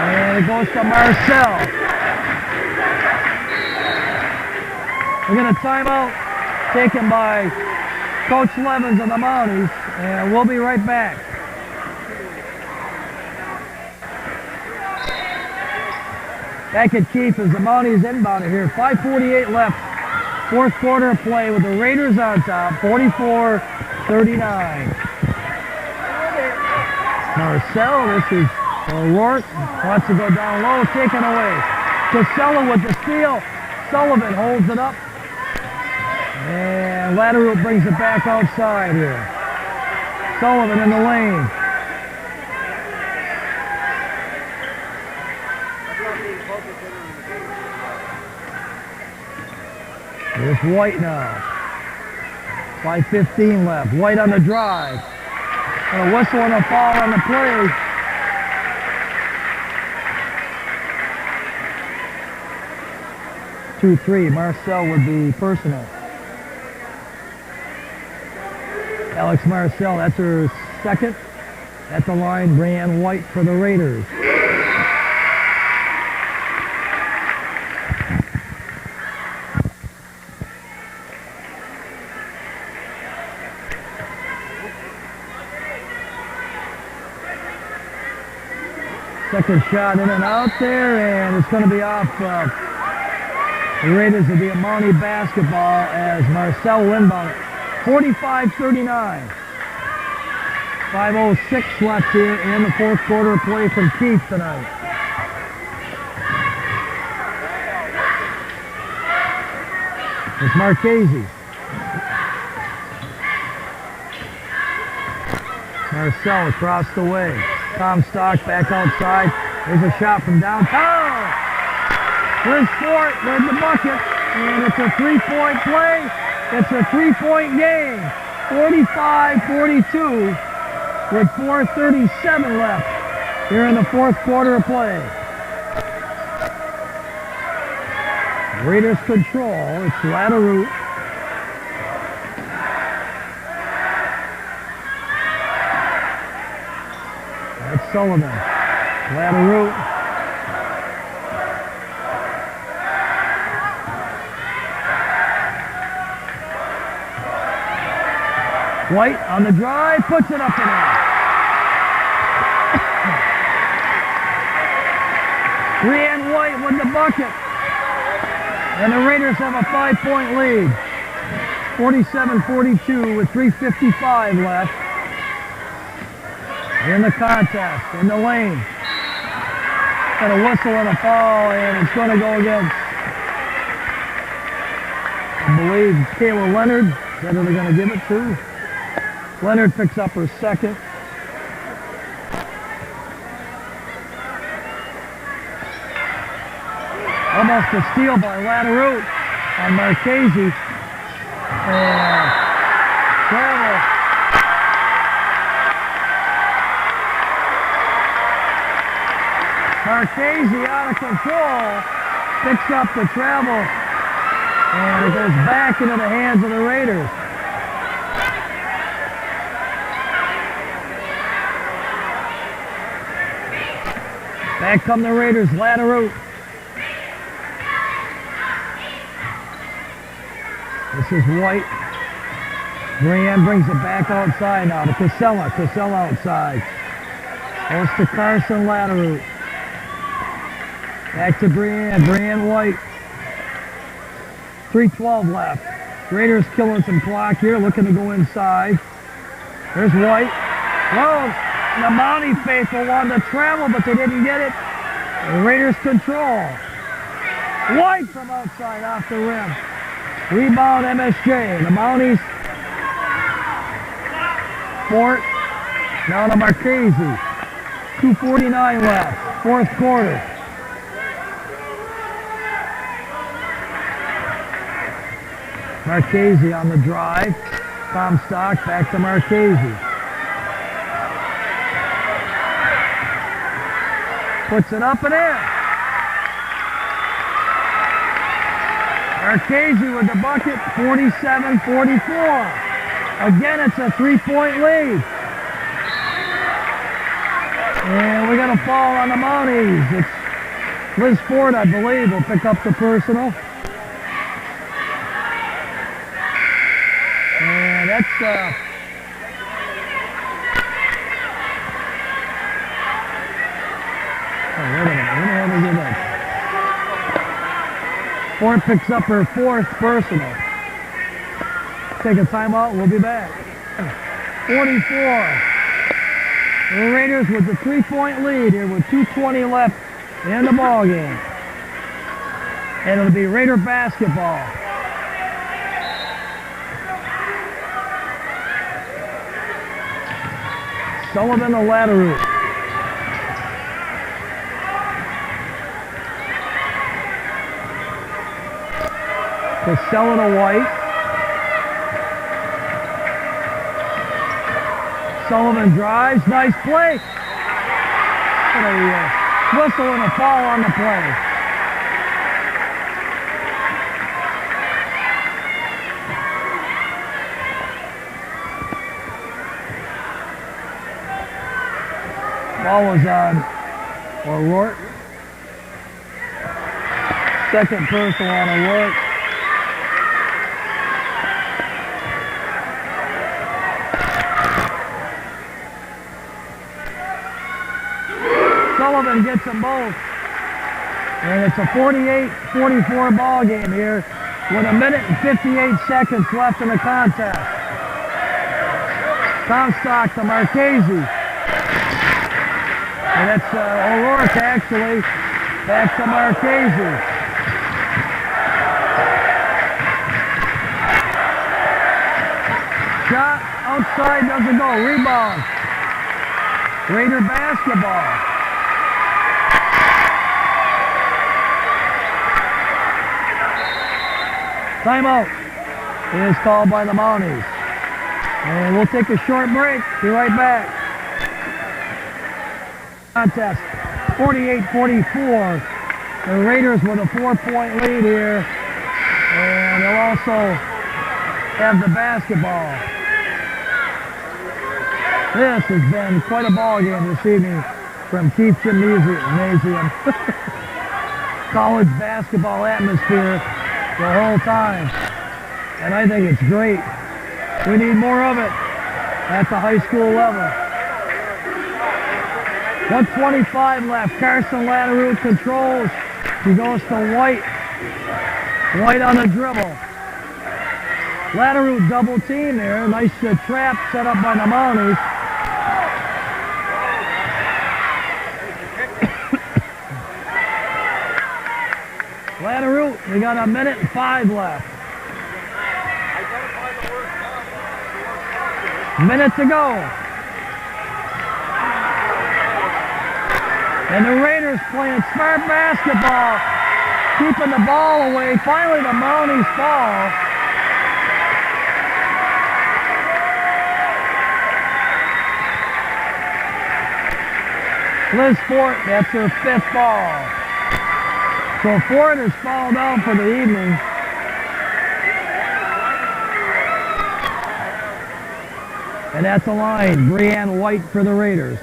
S2: And it goes to Marcel. We get a timeout taken by Coach Levens of the Mounties, and we'll be right back. Back at Keefe as the Mounties inbound here. 5:48 left. Fourth quarter of play with the Raiders on top, 44-39. Marcel, this is O'Rourke, wants to go down low, taken away. Casella with the steal. Sullivan holds it up. And Lattaroot brings it back outside here. Sullivan in the lane. Here's White now. 5:15 left. White on the drive. And a whistle and a foul on the play. Two-three. Marcel would be personal. Alex Marcel, that's her second. At the line, Brianne White for the Raiders. Second shot in and out there, and it's going to be off. The Raiders will be a Mountie basketball as Marcel will inbound it. 45-39. 5:06 left here in the fourth quarter of play from Keith tonight. It's Marchese. Marcel across the way. Tom Stock back outside. There's a shot from downtown. Liz Fort with the bucket. And it's a three-point play. It's a three-point game. 45-42 with 4:37 left here in the fourth quarter of play. Raiders control. It's Lateroute. That's Sullivan. Lateroute. White on the drive, puts it up and in. Brianne White with the bucket. And the Raiders have a 5-point lead. 47-42 with 3:55 left. In the contest, in the lane. Got a whistle and a foul, and it's going to go against, I believe, Kayla Leonard. Is that who they're going to give it to? Leonard picks up her second. Almost a steal by Lateroute on Marchese. And travel. Marchese out of control. Picks up the travel. And it goes back into the hands of the Raiders. Back come the Raiders, Lateroute. This is White. Brianne brings it back outside now to Casella. Casella outside. Goes to Carson Lateroute. Back to Brianne. Brianne White. 3:12 left. Raiders killing some clock here, looking to go inside. There's White. Whoa! The Mountie faithful wanted to travel, but they didn't get it. The Raiders control. White from outside off the rim. Rebound MSJ. The Mounties. Fort. Now to Marchese. 2:49 left. Fourth quarter. Marchese on the drive. Tom Stock back to Marchese. Puts it up and in. Marchese with the bucket, 47-44. Again, it's a three-point lead. And we got a foul on the Mounties. It's Liz Ford, I believe, will pick up the personal. And that's wait a minute, where the hell did we get that? Ford picks up her fourth personal. Take a timeout, we'll be back. 44. The Raiders with the three-point lead here with 2:20 left in the ball game. And it'll be Raider basketball. Sullivan to Lateroute. Casella to White. Sullivan drives, nice play. A whistle and a foul on the play. Ball was on O'Rourke. Second personal on O'Rourke. Sullivan gets them both. And it's a 48-44 ball game here with 1 minute and 58 seconds left in the contest. Comstock to Marchese. And that's O'Rourke actually. Back to Marchese. Shot outside, doesn't go. Rebound. Raider basketball. Timeout is called by the Mounties. And we'll take a short break. Be right back. Contest 48-44. The Raiders with a 4-point lead here. And they'll also have the basketball. This has been quite a ball game this evening from Keith Gymnasium. College basketball atmosphere the whole time. And I think it's great. We need more of it at the high school level. 1:25 left. Carson Latteroot controls. He goes to White. White on the dribble. Latteroot double team there. Nice trap set up by the Mounties. Latteroot, we got 1:05 left. Minute to go. And the Raiders playing smart basketball, keeping the ball away. Finally the Mounties fall. Liz Fort, that's her 5th ball. So Ford has fallen down for the evening. And at the line, Brianne White for the Raiders.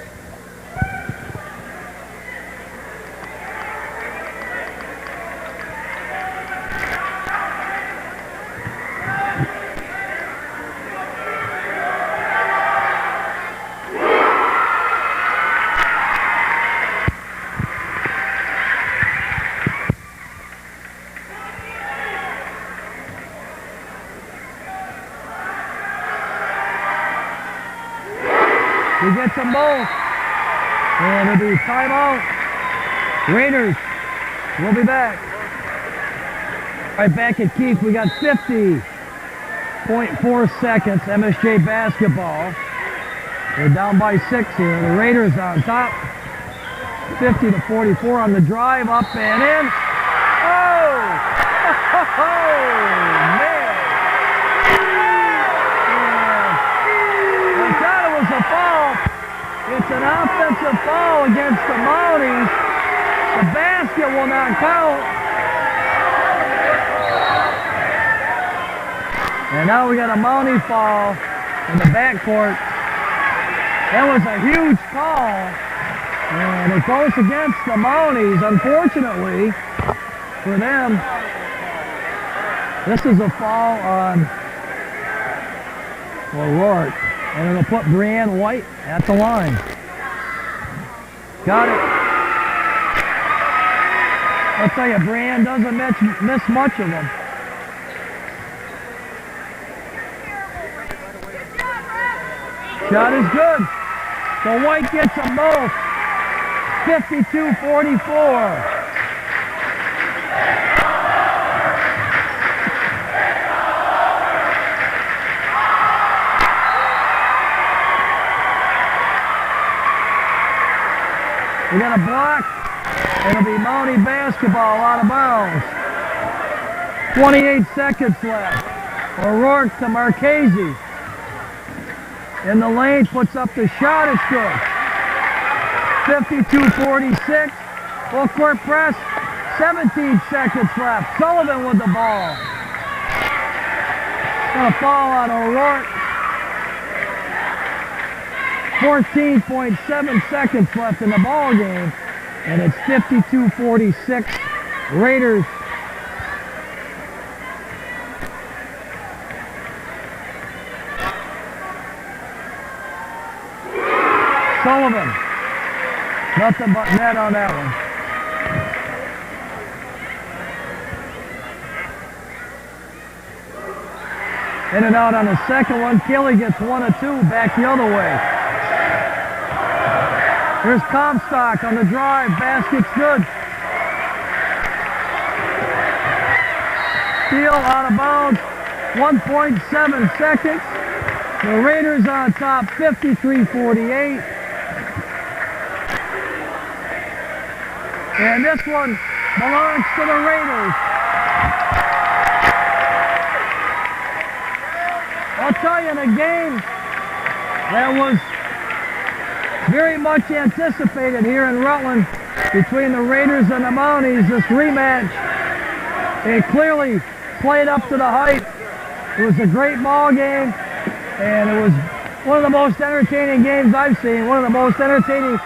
S2: He gets them both. And it'll be timeout. Raiders will be back. Right back at Keith, we got 50.4 seconds. MSJ basketball. They're down by 6 here. The Raiders on top. 50-44 on the drive, up and in. Oh! Oh, man! I thought it was a foul. It's an offensive foul against the Mounties. The basket will not count. And now we got a Mountie foul in the backcourt. That was a huge call. And it goes against the Mounties, unfortunately for them. This is a foul on O'Rourke. And it'll put Brianne White at the line. Got it. I'll tell you, Brianne doesn't miss much of them. Shot is good. So White gets them both. 52-44. We got a block. It'll be Mountie basketball out of bounds. 28 seconds left. O'Rourke to Marchese. In the lane, puts up the shot. It's good. 52-46. Full court press. 17 seconds left. Sullivan with the ball. Gonna fall on O'Rourke. 14.7 seconds left in the ball game, and it's 52-46. Raiders. Sullivan. Nothing but net on that one. In and out on the second one. Kelly gets 1 of 2 back the other way. Here's Comstock on the drive. Basket's good. Steal out of bounds. 1.7 seconds. The Raiders on top, 53-48. And this one belongs to the Raiders. I'll tell you, in a game that was very much anticipated here in Rutland between the Raiders and the Mounties, this rematch, it clearly played up to the hype. It was a great ball game, and it was one of the most entertaining games I've seen, one of the most entertaining